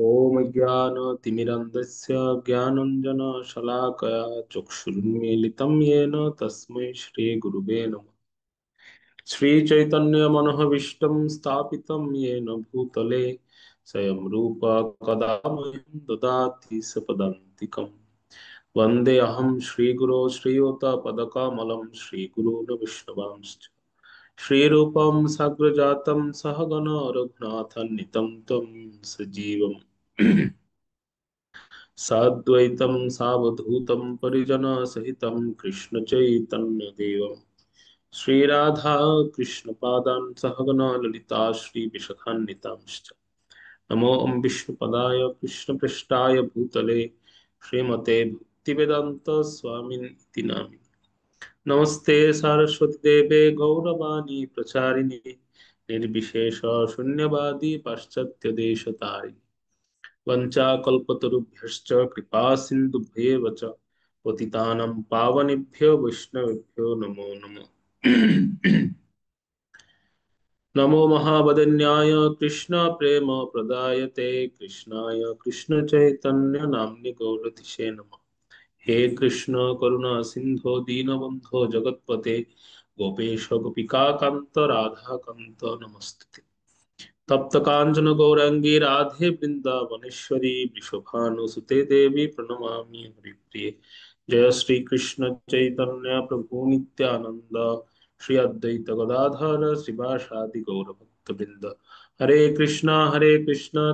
ॐ ज्ञानतिमिरन्धस्य ज्ञानाञ्जनशलाकया चक्षुरुन्मीलितं येन तस्मै श्रीगुरुवे नमः। श्रीचैतन्यमनोभीष्टं स्थापितं येन भूतले स्वयं रूप कदा मह्यं ददाति सपदान्तिकम्। वन्देऽहं श्रीगुरो श्रीयुतपदकमलं श्रीगुरून् विष्णवांश्च श्रीरूपं साग्रजातं सहगण रघुनाथान्वितं तं सजीवम् साद्वैतं सावधूतं परिजनसहितं कृष्णचैतन्यदेवं श्रीराधा कृष्णपादान् सहगना ललिता श्रीविशाखान्वितांश्च नमो विष्णुपदाय कृष्णपृष्ठाय भूतले श्रीमते भक्तिवेदान्त स्वामिन् इति नामिने। नमस्ते सारस्वती देवे गौरवाणी प्रचारिणे निर्विशेष शून्यवादी पाश्चात्य देशतारिणे वञ्चाकल्पतरुभ्यश्च कृपा सिन्धुभ्येव च पतितानां पावनेभ्यो वैष्णवेभ्यो नमो नमः। नमो महावदन्याय कृष्ण प्रेम प्रदायते कृष्णाय कृष्ण चैतन्य नाम्नि गौरतिशे नमः। हे कृष्ण करुणा सिंधो दीनबंधो जगत्पते गोपेश गोपिका कांत राधा कांत नमस्ते। तप्त कांचन गौरांगी राधे वृंदावनेश्वरी वृषभानुसुते देवी प्रणमामि हरिप्रिये। जय श्री कृष्ण चैतन्य प्रभु नित्यानंद श्री अद्वैत गदाधर श्रीवासादि गौर भक्तवृंद। हरे कृष्णा कृष्णा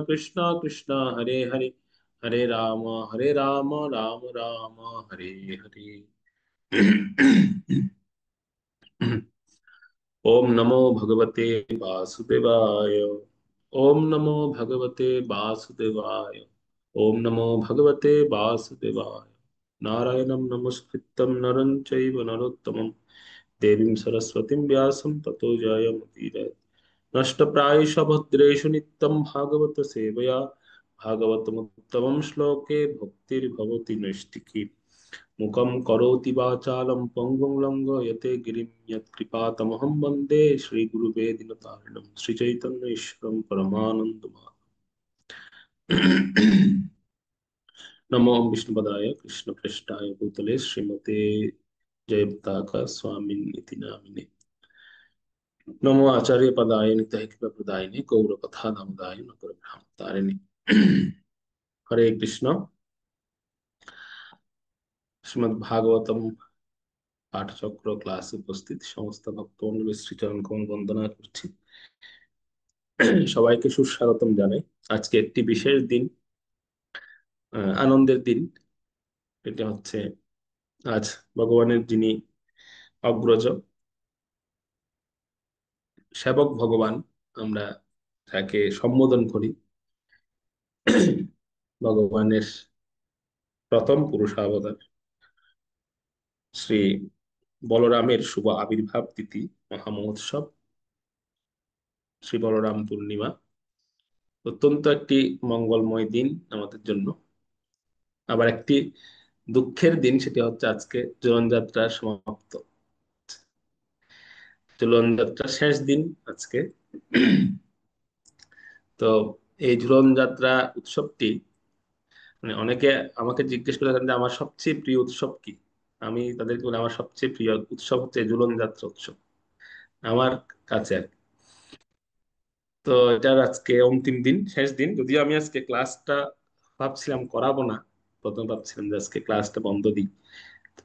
कृष्णा हरे हरे हरे राम राम राम हरे हरे। ओम नमो भगवते वासुदेवाय। ओम नमो भगवते वासुदेवाय। ओम नमो भगवते वासुदेवाय। नारायणं नमस्कृतं नरं चैव नरोत्तमं देवीं सरस्वतीं व्यासं ततो जयमुदीरये। नष्टप्रायेषु भद्रेषु नित्यं भागवत सेवया भागवतमुत्तमं श्लोके भक्तिर्भवति नैष्टिकी। मुखं करोति वाचालं पङ्गुं लङ्घयते गिरिं यत्कृपातमहं वन्दे श्रीगुरुवे दीनतारिणं श्रीचैतन्येश्वरं परमानन्दमाधवम्। नमो विष्णुपदाय कृष्णप्रेष्ठाय भूतले श्रीमते जयपताका स्वामिन् इति नामिने। नमो आचार्य पदाय नित्य प्रदायिने गौर कथा नामदाय नगर तारिणे। हरे कृष्ण। श्रीमद् भागवतम পাঠচক্র ক্লাসে উপস্থিত সমস্ত ভক্তমণ্ডলী শ্রীচরণ কমল বন্দনা করছি। সবাইকে সুস্বাগতম জানাই। আজকে একটি বিশেষ দিন, আনন্দের দিন। এটা হচ্ছে আজ ভগবানের যিনি অগ্রজ সেবক ভগবান, আমরা যাকে সম্বোধন করি, ভগবানের প্রথম পুরুষাবতার শ্রী বলরামের শুভ আবির্ভাব তিথি মহামহোৎসব শ্রী বলরাম পূর্ণিমা। অত্যন্ত একটি মঙ্গলময় দিন আমাদের জন্য। আবার একটি দুঃখের দিন, সেটি হচ্ছে আজকে ঝুলন যাত্রার সমাপ্ত। ঝুলন যাত্রার শেষ দিন আজকে। তো এই ঝুলন যাত্রা উৎসবটি, মানে অনেকে আমাকে জিজ্ঞেস করে থাকেন যে আমার সবচেয়ে প্রিয় উৎসব কি। আমি তাদেরকে বলি আমার সবচেয়ে প্রিয় উৎসব হচ্ছে ঝুলন যাত্রা উৎসব আমার কাছে আর কি। তো এটার আজকে অন্তিম দিন, শেষ দিন। যদিও আমি আজকে ক্লাসটা ভাবছিলাম করাবো না, প্রথমে ভাবছিলাম যে আজকে ক্লাসটা বন্ধ দিই,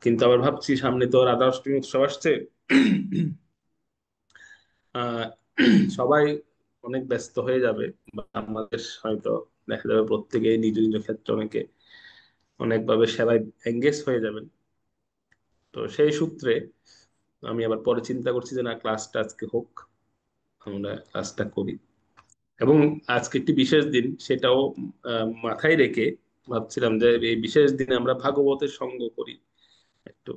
কিন্তু আবার ভাবছি সামনে তো রাধা অষ্টমী উৎসব আসছে। আহ সবাই অনেক ব্যস্ত হয়ে যাবে, বা আমাদের হয়তো দেখা যাবে প্রত্যেকে নিজ নিজ ক্ষেত্রে অনেকে অনেকভাবে সেবায় এঙ্গেজ হয়ে যাবেন। তো সেই সূত্রে আমি আবার পরে চিন্তা করছি যে না, ক্লাসটা আজকে হোক, আমরা ক্লাসটা করি। এবং আজকে একটি বিশেষ দিন, সেটাও মাথায় রেখে ভাবছিলাম যে এই বিশেষ দিনে আমরা ভাগবতের সঙ্গ করি একটু।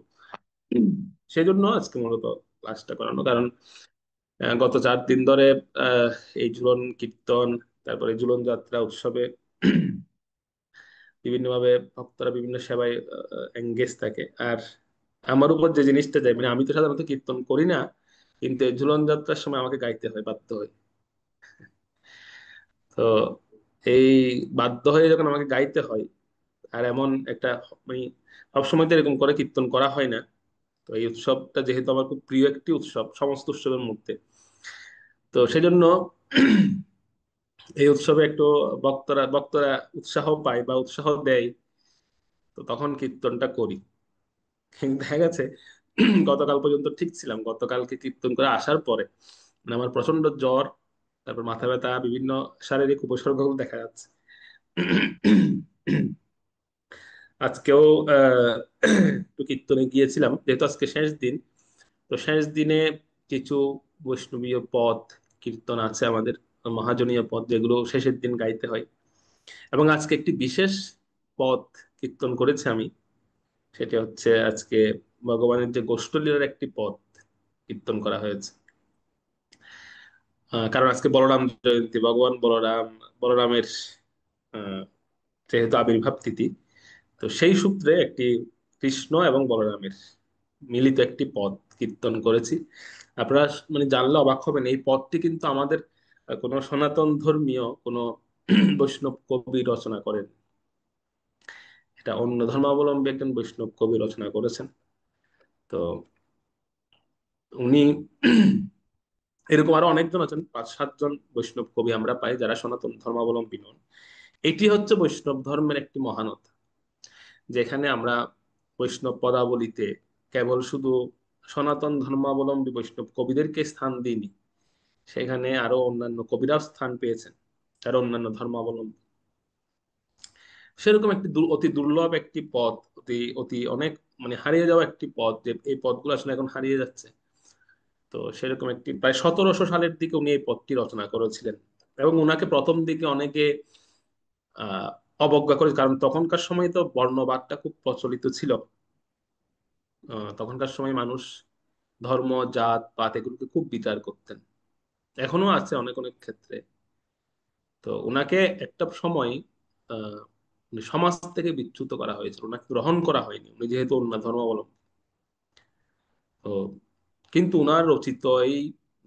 সেই জন্য আজকে মূলত ক্লাসটা করানো, কারণ গত 4 দিন ধরে আহ, এই ঝুলন কীর্তন, তারপরে ঝুলন যাত্রা উৎসবে বিভিন্নভাবে ভক্তরা বিভিন্ন সেবায় এঙ্গেজ থাকে। আর আমার উপর যে জিনিসটা যায়, মানে আমি তো সাধারণত কীর্তন করি না, কিন্তু এই ঝুলন যাত্রার সময় আমাকে গাইতে হয়, বাধ্য হয়। তো এই বাধ্য হয়ে যখন আমাকে গাইতে হয়, আর এমন একটা মানে সবসময় তো এরকম করে কীর্তন করা হয় না। তো এই উৎসবটা যেহেতু আমার খুব প্রিয় একটি উৎসব সমস্ত উৎসবের মধ্যে, তো সেজন্য এই উৎসবে একটু বক্তরা বক্তরা উৎসাহ পায় বা উৎসাহ দেয়, তো তখন কীর্তনটা করি। কিন্তু দেখা গেছে গতকাল পর্যন্ত ঠিক ছিলাম, গতকালকে কীর্তন করে আসার পরে মানে আমার প্রচন্ড জ্বর, তারপর মাথা ব্যথা, বিভিন্ন শারীরিক উপসর্গগুলো দেখা যাচ্ছে। আজকেও আহ একটু কীর্তনে গিয়েছিলাম, যেহেতু আজকে শেষ দিন। তো শেষ দিনে কিছু বৈষ্ণবীয় পদ কীর্তন আছে আমাদের, মহাজনীয় পদ যেগুলো শেষের দিন গাইতে হয়। এবং আজকে একটি বিশেষ পদ কীর্তন করেছি আমি, সেটা হচ্ছে আজকে ভগবানের যে গোষ্ঠলীলার একটি পদ কীর্তন করা হয়েছে। কারণ আজকে বলরাম জয়ন্তী, ভগবান বলরামের আহ, যেহেতু আবির্ভাব তিথি, তো সেই সূত্রে একটি কৃষ্ণ এবং বলরামের মিলিত একটি পদ কীর্তন করেছি। আপনারা মানে জানলে অবাক হবেন, এই পদটি কিন্তু আমাদের কোনো সনাতন ধর্মীয় কোনো বৈষ্ণব কবি রচনা করেন, এটা অন্য ধর্মাবলম্বী একজন বৈষ্ণব কবি রচনা করেছেন। তো উনি এরকম আরো অনেকজন আছেন, 5-7 জন বৈষ্ণব কবি আমরা পাই যারা সনাতন ধর্মাবলম্বী নন। এটি হচ্ছে বৈষ্ণব ধর্মের একটি মহানতা, যেখানে আমরা বৈষ্ণব পদাবলিতে কেবল শুধু সনাতন ধর্মাবলম্বী বৈষ্ণব কবিদেরকে স্থান দিইনি, সেখানে আরো অন্যান্য কবিরাও স্থান পেয়েছেন যারা অন্যান্য ধর্মাবলম্বী। সেরকম একটি অতি দুর্লভ একটি পদ, অতি অতি অনেক মানে হারিয়ে যাওয়া একটি পদ, যে এই পদগুলো আসলে এখন হারিয়ে যাচ্ছে। তো সেরকম একটি প্রায় 1700 সালের দিকে উনি এই পদটি রচনা করেছিলেন। এবং উনাকে প্রথম দিকে অনেকে আহ অবজ্ঞা করে, কারণ তখনকার সময় তো বর্ণবাদটা খুব প্রচলিত ছিল। তখনকার সময় মানুষ ধর্ম, জাত পাত এগুলোকে খুব বিচার করতেন, এখনো আছে অনেক অনেক ক্ষেত্রে। তো উনাকে একটা সময় আহ মানে সমাজ থেকে বিচ্যুত করা হয়েছিল, ওনাকে গ্রহণ করা হয়নি, উনি যেহেতু অন্য ধর্মাবলম্বী। তো কিন্তু উনার রচিত এই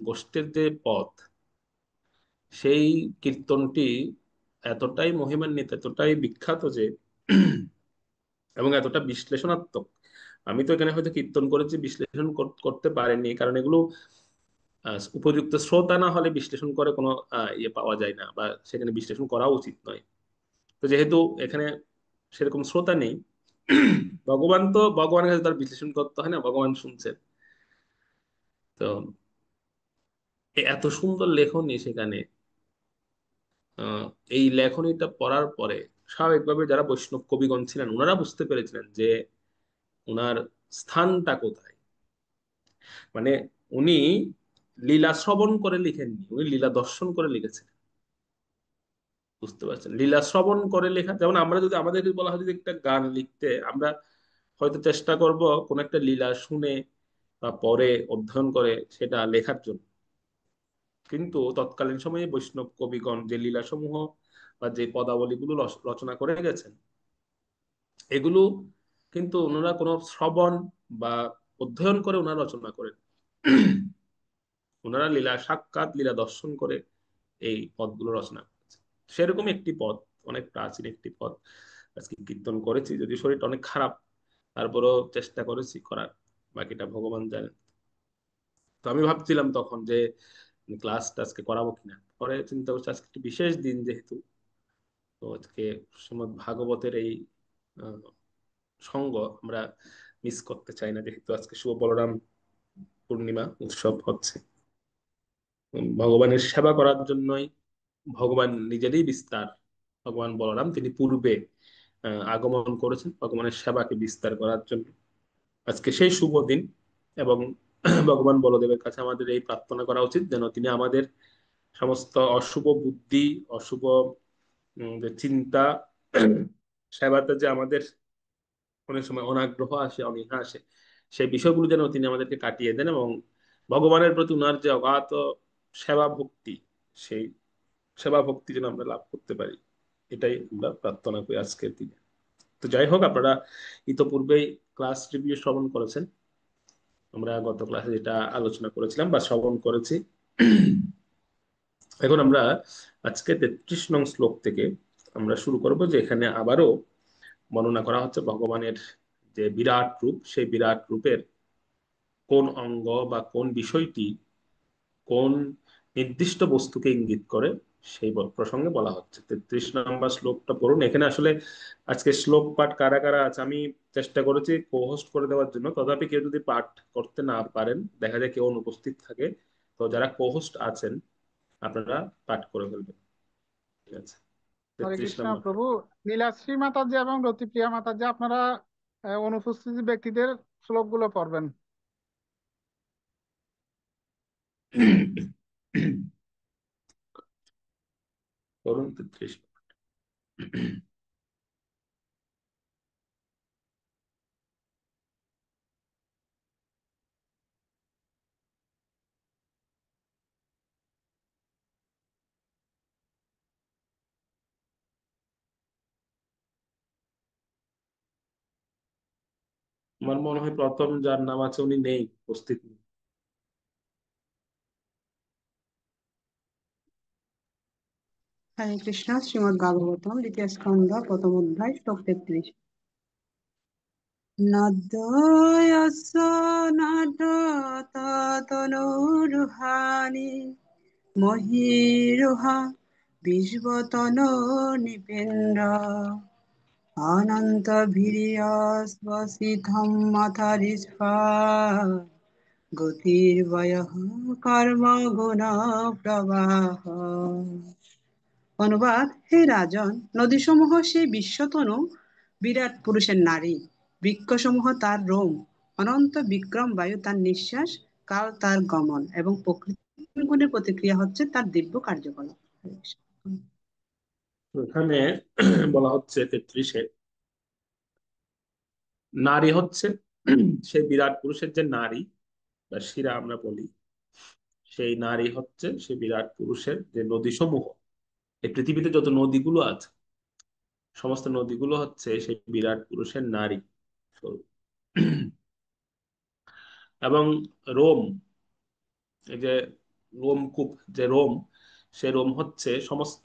গোষ্ঠের যে পথ, সেই কীর্তনটি এতটাই মহিমান্বিত, এতটাই বিখ্যাত যে এবং এতটা বিশ্লেষণাত্মক। আমি তো এখানে হয়তো কীর্তন করেছি, বিশ্লেষণ করতে পারিনি, কারণ এগুলো উপযুক্ত শ্রোতা না হলে বিশ্লেষণ করে কোনো ইয়ে পাওয়া যায় না, বা সেখানে বিশ্লেষণ করা উচিত নয়। তো যেহেতু এখানে সেরকম শ্রোতা নেই, ভগবান তো ভগবানের কাছে তার বিশ্লেষণ করতে হয় না, ভগবান শুনছেন। তো এত সুন্দর লেখনী সেখানে, আহ, এই লেখনীটা পড়ার পরে স্বাভাবিকভাবে যারা বৈষ্ণব কবিগণ ছিলেন ওনারা বুঝতে পেরেছিলেন যে ওনার স্থানটা কোথায়। মানে উনি লীলা শ্রবণ করে লিখেননি, উনি লীলা দর্শন করে লিখেছেন। বুঝতে পারছেন, লীলা শ্রবণ করে লেখা, যেমন আমরা যদি আমাদের যদি বলা হয় যদি একটা গান লিখতে, আমরা হয়তো চেষ্টা করব কোন একটা লীলা শুনে বা পরে অধ্যয়ন করে সেটা লেখার জন্য। কিন্তু তৎকালীন সময়ে বৈষ্ণব কবিগণ যে লীলা সমূহ বা যে পদাবলীগুলো রচনা করে গেছেন, এগুলো কিন্তু ওনারা কোনো শ্রবণ বা অধ্যয়ন করে ওনারা রচনা করেন। ওনারা লীলা সাক্ষাৎ লীলা দর্শন করে এই পদগুলো রচনা করেছেন। সেরকম একটি পদ, অনেক প্রাচীন একটি পদ আজকে কীর্তন করেছি, যদি শরীরটা অনেক খারাপ, তারপরেও চেষ্টা করেছি করার, বাকিটা ভগবান জানেন। তো আমি ভাবছিলাম তখন যে ক্লাসটা আজকে করাবো কিনা, পরে চিন্তা করছি আজকে একটি বিশেষ দিন যেহেতু, তো আজকে শ্রীমদ্ ভাগবতের এই আহ, সঙ্গ আমরা মিস করতে চাই না, যেহেতু আজকে শুভ বলরাম পূর্ণিমা উৎসব হচ্ছে। ভগবানের সেবা করার জন্যই ভগবান নিজেরই বিস্তার, ভগবান বলরাম তিনি পূর্বে আগমন করেছেন ভগবানের সেবাকে বিস্তার করার জন্য। আজকে সেই শুভ দিন, এবং ভগবান বলদেবের কাছে আমাদের এই প্রার্থনা করা উচিত যেন তিনি আমাদের সমস্ত অশুভ বুদ্ধি, অশুভ যে চিন্তা, সেবাতে যে আমাদের অনেক সময় অনাগ্রহ আসে, অনীহা আসে, সেই বিষয়গুলো যেন তিনি আমাদেরকে কাটিয়ে দেন, এবং ভগবানের প্রতি উনার যে অগাধ সেবা ভক্তি, সেই সেবা ভক্তি যেন আমরা লাভ করতে পারি, এটাই আমরা প্রার্থনা করি আজকের দিনে। তো যাই হোক, আপনারা ইতোপূর্বেই ক্লাস রিভিউ শ্রবণ করেছেন। আমরা গত ক্লাসে যেটা আলোচনা করেছিলাম বা শ্রবণ করেছি, এখন আমরা আজকে 33 নং শ্লোক থেকে আমরা শুরু করব, যে এখানে আবারও বর্ণনা করা হচ্ছে ভগবানের যে বিরাট রূপ, সেই বিরাট রূপের কোন অঙ্গ বা কোন বিষয়টি কোন নির্দিষ্ট বস্তুকে ইঙ্গিত করে সেই প্রসঙ্গে বলা হচ্ছে। 33 নম্বর শ্লোকটা পড়ুন। এখানে আসলে আজকে শ্লোক পাঠ কারা কারা আছে আমি চেষ্টা করেছি কো-হোস্ট করে দেওয়ার জন্য, তথাপি কেউ যদি পাঠ করতে না পারেন, দেখা যায় কেউ অনুপস্থিত থাকে, তো যারা কো-হোস্ট আছেন আপনারা পাঠ করে ফেলবেন। ঠিক আছে, হরে 33 কৃষ্ণ নম্বর। প্রভু। লীলাশ্রী মাতাজি এবং রতিপ্রিয়া মাতাজি, আপনারা অনুপস্থিত ব্যক্তিদের শ্লোকগুলো পড়বেন। করুন 33। আমার মনে হয় প্রথম যার নাম আছে উনি নেই, উপস্থিত নেই। হরে কৃষ্ণ। শ্রীমদ্ ভাগবতম দ্বিতীয় স্কন্ধ প্রথম অধ্যায় শ্লোক 33। নদ্যস্য নাট্যতনুরুহানি মহীরুহা বিশ্বতনো নিপেন্দ্র অনন্ত বীর্যস্বসিতম মথরিষ্ফা গতির্বয়ঃ কর্ম গুণ প্রবাহ। অনুবাদ: হে রাজন, নদীসমূহ সেই বিশ্বতনু বিরাট পুরুষের নারী, বৃক্ষসমূহ তার রোম, অনন্ত বিক্রম বায়ু তার নিঃশ্বাস, কাল তার গমন এবং প্রকৃতির গুণের প্রতিক্রিয়া হচ্ছে তার দিব্য কার্যকলাপ। এখানে বলা হচ্ছে 33-এ, নারী হচ্ছে সেই বিরাট পুরুষের যে নারী বা শিরা আমরা বলি, সেই নারী হচ্ছে সেই বিরাট পুরুষের যে নদী সমূহ। এই পৃথিবীতে যত নদীগুলো আছে, সমস্ত নদীগুলো হচ্ছে সেই বিরাট পুরুষের নারী স্বরূপ। এবং রোম, এই যে রোমকূপ, যে রোম, সে রোম হচ্ছে সমস্ত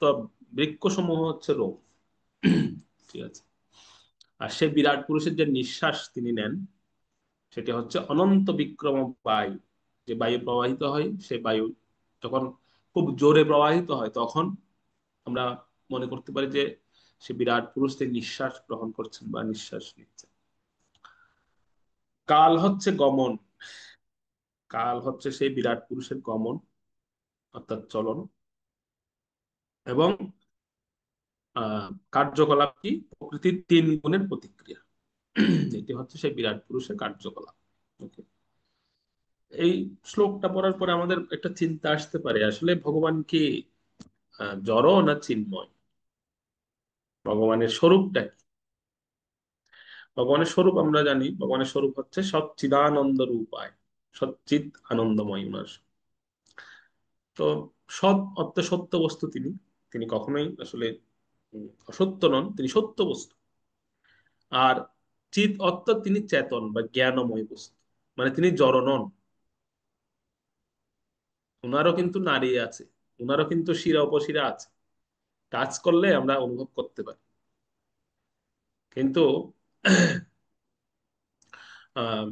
বৃক্ষ সমূহ হচ্ছে রোম। ঠিক আছে। আর সেই বিরাট পুরুষের যে নিঃশ্বাস তিনি নেন, সেটি হচ্ছে অনন্ত বিক্রম বায়ু। যে বায়ু প্রবাহিত হয়, সে বায়ু যখন খুব জোরে প্রবাহিত হয়, তখন আমরা মনে করতে পারি যে সে বিরাট পুরুষ তিনি নিঃশ্বাস গ্রহণ করছেন বা নিঃশ্বাস নিচ্ছেন। কাল হচ্ছে গমন, কাল হচ্ছে সেই বিরাট পুরুষের গমন অর্থাৎ চলন। এবং কার্যকলাপ কি? প্রকৃতির 3 গুণের প্রতিক্রিয়া। এটি হচ্ছে সেই বিরাট পুরুষের কার্যকলাপ। ওকে, এই শ্লোকটা পড়ার পরে আমাদের একটা চিন্তা আসতে পারে, আসলে ভগবান কি জড় না চিন্ময়? ভগবানের স্বরূপটা কি? ভগবানের স্বরূপ আমরা জানি, ভগবানের স্বরূপ হচ্ছে সচ্চিদানন্দ রূপায়, সচ্চিদ আনন্দময় উনার। তো সৎ অর্থে সত্য বস্তু তিনি, তিনি কখনোই আসলে অসত্য নন, তিনি সত্য বস্তু। আর চিত অর্থ তিনি চেতন বা জ্ঞানময় বস্তু, মানে তিনি জড় নন। উনারও কিন্তু নারী আছে, উনারও কিন্তু শিরা উপশিরা আছে, টাচ করলে আমরা অনুভব করতে পারি। কিন্তু আহ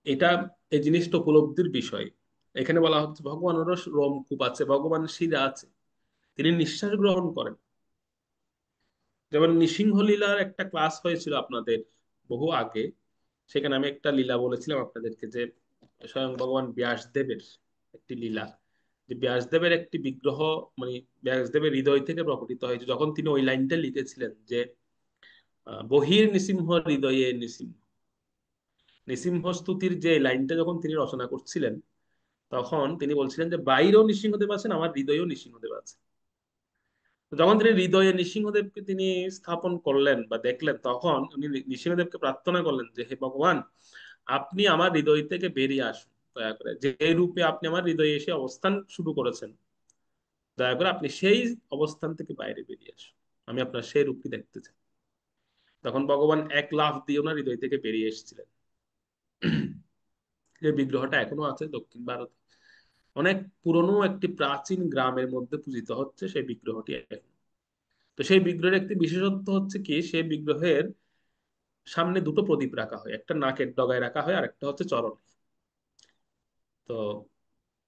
এটা, এই জিনিসটা উপলব্ধির বিষয়। এখানে বলা হচ্ছে ভগবানেরও রোমকূপ আছে, ভগবানের শিরা আছে, তিনি নিঃশ্বাস গ্রহণ করেন। যেমন নৃসিংহ লীলার একটা ক্লাস হয়েছিল আপনাদের বহু আগে, সেখানে আমি একটা লীলা বলেছিলাম আপনাদেরকে, যে স্বয়ং ভগবান ব্যাসদেবের একটি লীলা, যে ব্যাসদেবের একটি বিগ্রহ, মানে ব্যাসদেবের হৃদয় থেকে প্রকটিত হয়েছে, যখন তিনি ওই লাইনটা লিখেছিলেন যে বহির নৃসিংহ হৃদয়ে নৃসিংহ। নৃসিংহ স্তুতির যে লাইনটা যখন তিনি রচনা করছিলেন, তখন তিনি বলছিলেন যে বাইরেও নৃসিংহদেব আছেন, আমার হৃদয়েও নৃসিংহদেব আছে। তো যখন তিনি হৃদয়ে নৃসিংহদেবকে তিনি স্থাপন করলেন বা দেখলেন, তখন উনি নৃসিংহদেবকে প্রার্থনা করলেন যে হে ভগবান, আপনি আমার হৃদয় থেকে বেরিয়ে আসুন দয়া করে, যে রূপে আপনি আমার হৃদয়ে এসে অবস্থান শুরু করেছেন, দয়া করে আপনি সেই অবস্থান থেকে বাইরে বেরিয়ে আসুন, আমি আপনার সেই রূপটি দেখতে চাই। তখন ভগবান এক লাফ দিয়ে ওনার হৃদয় থেকে বেরিয়ে এসেছিলেন। যে বিগ্রহটা এখনো আছে দক্ষিণ ভারতে। অনেক পুরনো একটি প্রাচীন গ্রামের মধ্যে পূজিত হচ্ছে সেই বিগ্রহটি এখন। তো সেই বিগ্রহের একটি বিশেষত্ব হচ্ছে কি, সেই বিগ্রহের সামনে দুটো প্রদীপ রাখা হয়, একটা নাকের ডগায় রাখা হয় আর একটা হচ্ছে চরণে। তো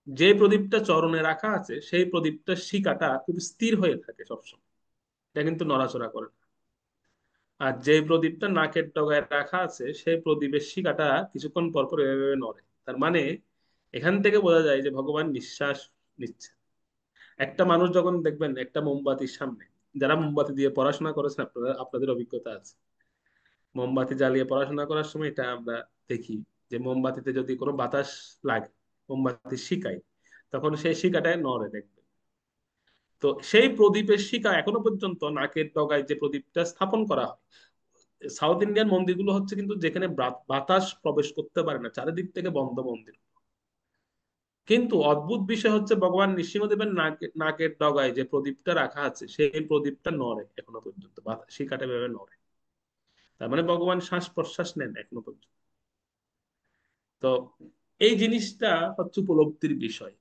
যে প্রদীপটা চরণে রাখা আছে সেই প্রদীপটার শিখাটা খুব স্থির হয়ে থাকে সবসময়, এটা কিন্তু নড়াচড়া করে না। আর যে প্রদীপটা নাকের ডগায় রাখা আছে সেই প্রদীপের শিখাটা কিছুক্ষণ পর পর এভাবে নড়ে। তার মানে এখান থেকে বোঝা যায় যে ভগবান নিঃশ্বাস নিচ্ছে। একটা মানুষ যখন দেখবেন একটা মোমবাতির সামনে, যারা মোমবাতি দিয়ে পড়াশোনা করেছেন আপনারা, আপনাদের অভিজ্ঞতা আছে, মোমবাতি জ্বালিয়ে পড়াশোনা করার সময় এটা আমরা দেখি যে মোমবাতিতে যদি কোনো বাতাস লাগে মোমবাতির শিকায়, তখন সেই শিকাটায় নড়ে দেখবে। তো সেই প্রদীপের শিকা এখনো পর্যন্ত নাকের ডগায় যে প্রদীপটা স্থাপন করা হয়, সাউথ ইন্ডিয়ান মন্দিরগুলো হচ্ছে কিন্তু যেখানে বাতাস প্রবেশ করতে পারে না, চারিদিক থেকে বন্ধ মন্দির। কিন্তু অদ্ভুত বিষয় হচ্ছে ভগবান নৃসিংহদেবের নাকের ডগায় যে প্রদীপটা রাখা আছে সেই প্রদীপটা নড়ে এখনো পর্যন্ত, শিকাটা ভেবে নড়ে। তার মানে ভগবান শ্বাস প্রশ্বাস নেন এখনো পর্যন্ত। তো এই জিনিসটা হচ্ছে উপলব্ধির বিষয়।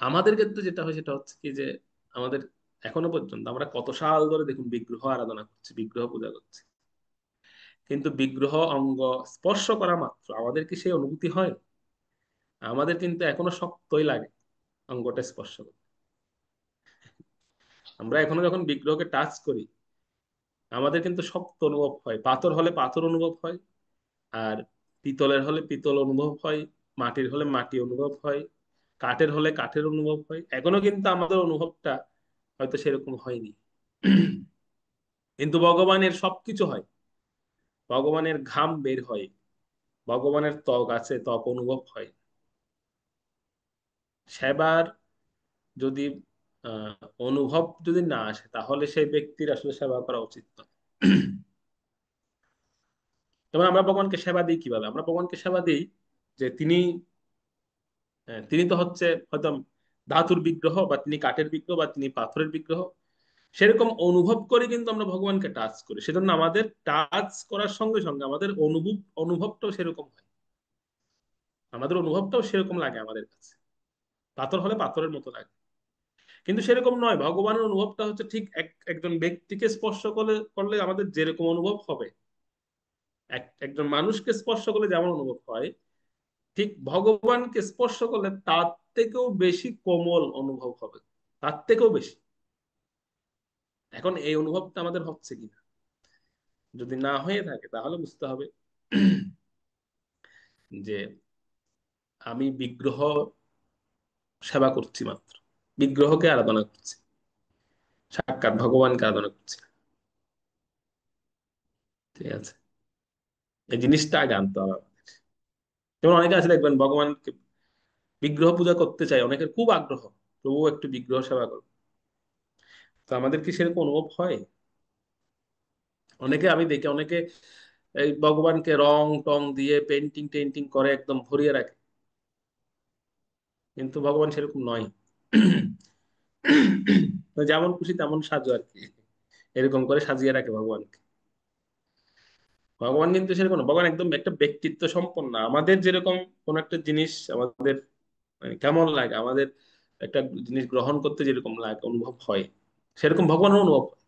আমাদের ক্ষেত্রে যেটা হয় সেটা হচ্ছে কি যে আমাদের এখনো পর্যন্ত আমরা কত সাল ধরে দেখুন বিগ্রহ আরাধনা করছি, বিগ্রহ পূজা করছি, কিন্তু বিগ্রহ অঙ্গ স্পর্শ করা মাত্র আমাদের কি সেই অনুভূতি হয়? আমাদের কিন্তু এখনো শক্তই লাগে অঙ্গটা স্পর্শ করতে। আমরা এখনো যখন বিগ্রহকে টাচ করি আমাদের কিন্তু শক্ত অনুভব হয়, পাথর হলে পাথর অনুভব হয়, আর পিতলের হলে পিতল অনুভব হয়, মাটির হলে মাটি অনুভব হয়, কাঠের হলে কাঠের অনুভব হয়। এখনো কিন্তু আমাদের অনুভবটা হয়তো সেরকম হয়নি। কিন্তু ভগবানের সবকিছু হয়, ভগবানের ঘাম বের হয়, ভগবানের ত্বক আছে, ত্বক অনুভব হয়। সেবার যদি অনুভব যদি না আসে তাহলে সেই ব্যক্তির আসলে সেবা করা উচিত নয়। যেমন আমরা ভগবানকে সেবা দিই কিভাবে, আমরা ভগবানকে সেবা দিই যে তিনি তিনি তো হচ্ছে হয়তো ধাতুর বিগ্রহ, বা তিনি কাঠের বিগ্রহ, বা তিনি পাথরের বিগ্রহ, সেরকম অনুভব করে কিন্তু আমরা ভগবানকে টাচ করি। সেজন্য আমাদের টাচ করার সঙ্গে সঙ্গে আমাদের অনুভবটাও সেরকম হয়, আমাদের অনুভবটাও সেরকম লাগে আমাদের কাছে। পাথর হলে পাথরের মতো লাগে, কিন্তু সেরকম নয়। ভগবানের অনুভবটা হচ্ছে ঠিক একজন ব্যক্তিকে স্পর্শ করলে করলে আমাদের যেরকম অনুভব হবে, একজন মানুষকে স্পর্শ করলে যেমন অনুভব হয়, ঠিক ভগবানকে স্পর্শ করলে তার থেকেও বেশি কোমল অনুভব হবে, তার থেকেও বেশি। এখন এই অনুভবটা আমাদের হচ্ছে কিনা, যদি না হয়ে থাকে তাহলে বুঝতে হবে যে আমি বিগ্রহ সেবা করছি মাত্র, বিগ্রহকে আরাধনা করছি, সাক্ষাৎ ভগবানকে আরাধনা করছি। ঠিক আছে, এই জিনিসটা আগে আনতে হবে আমাদের। যেমন অনেকে আছে দেখবেন ভগবানকে বিগ্রহ পূজা করতে চায়, অনেকের খুব আগ্রহ, প্রভু একটু বিগ্রহ সেবা করো। তো আমাদের কি সেরকম অনুভব হয়? অনেকে আমি দেখি, অনেকে এই ভগবানকে রং টং দিয়ে পেন্টিং টেন্টিং করে একদম ভরিয়ে রাখে, কিন্তু ভগবান সেরকম নয়। যেমন খুশি তেমন সাজো আর কি, এরকম করে সাজিয়ে রাখে ভগবানকে। ভগবান কিন্তু সেরকম না, ভগবান একদম একটা ব্যক্তিত্ব সম্পন্ন। আমাদের যেরকম কোন একটা জিনিস আমাদের মানে কেমন লাগে, আমাদের একটা জিনিস গ্রহণ করতে যেরকম লাগে অনুভব হয়, সেরকম ভগবানের অনুভব হয়।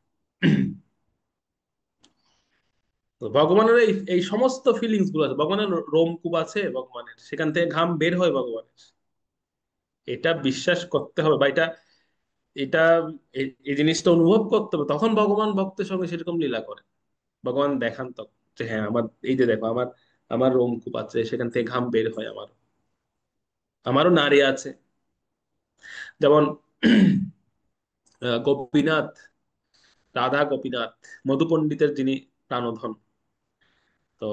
তো ভগবানের এই এই সমস্ত ফিলিংস গুলো আছে, ভগবানের রোমকূপ আছে ভগবানের, সেখান থেকে ঘাম বের হয় ভগবানের। এটা বিশ্বাস করতে হবে, বা এটা এটা এই জিনিসটা অনুভব করতে হবে, তখন ভগবান ভক্তের সঙ্গে সেরকম লীলা করে। ভগবান দেখান তখন যে হ্যাঁ আমার এই যে দেখো আমার আমার রোমকূপ আছে, সেখান থেকে ঘাম বের হয়, আমার আমারও নারী আছে। যেমন গোপীনাথ, রাধা গোপীনাথ, মধু পণ্ডিতের যিনি প্রাণধন, তো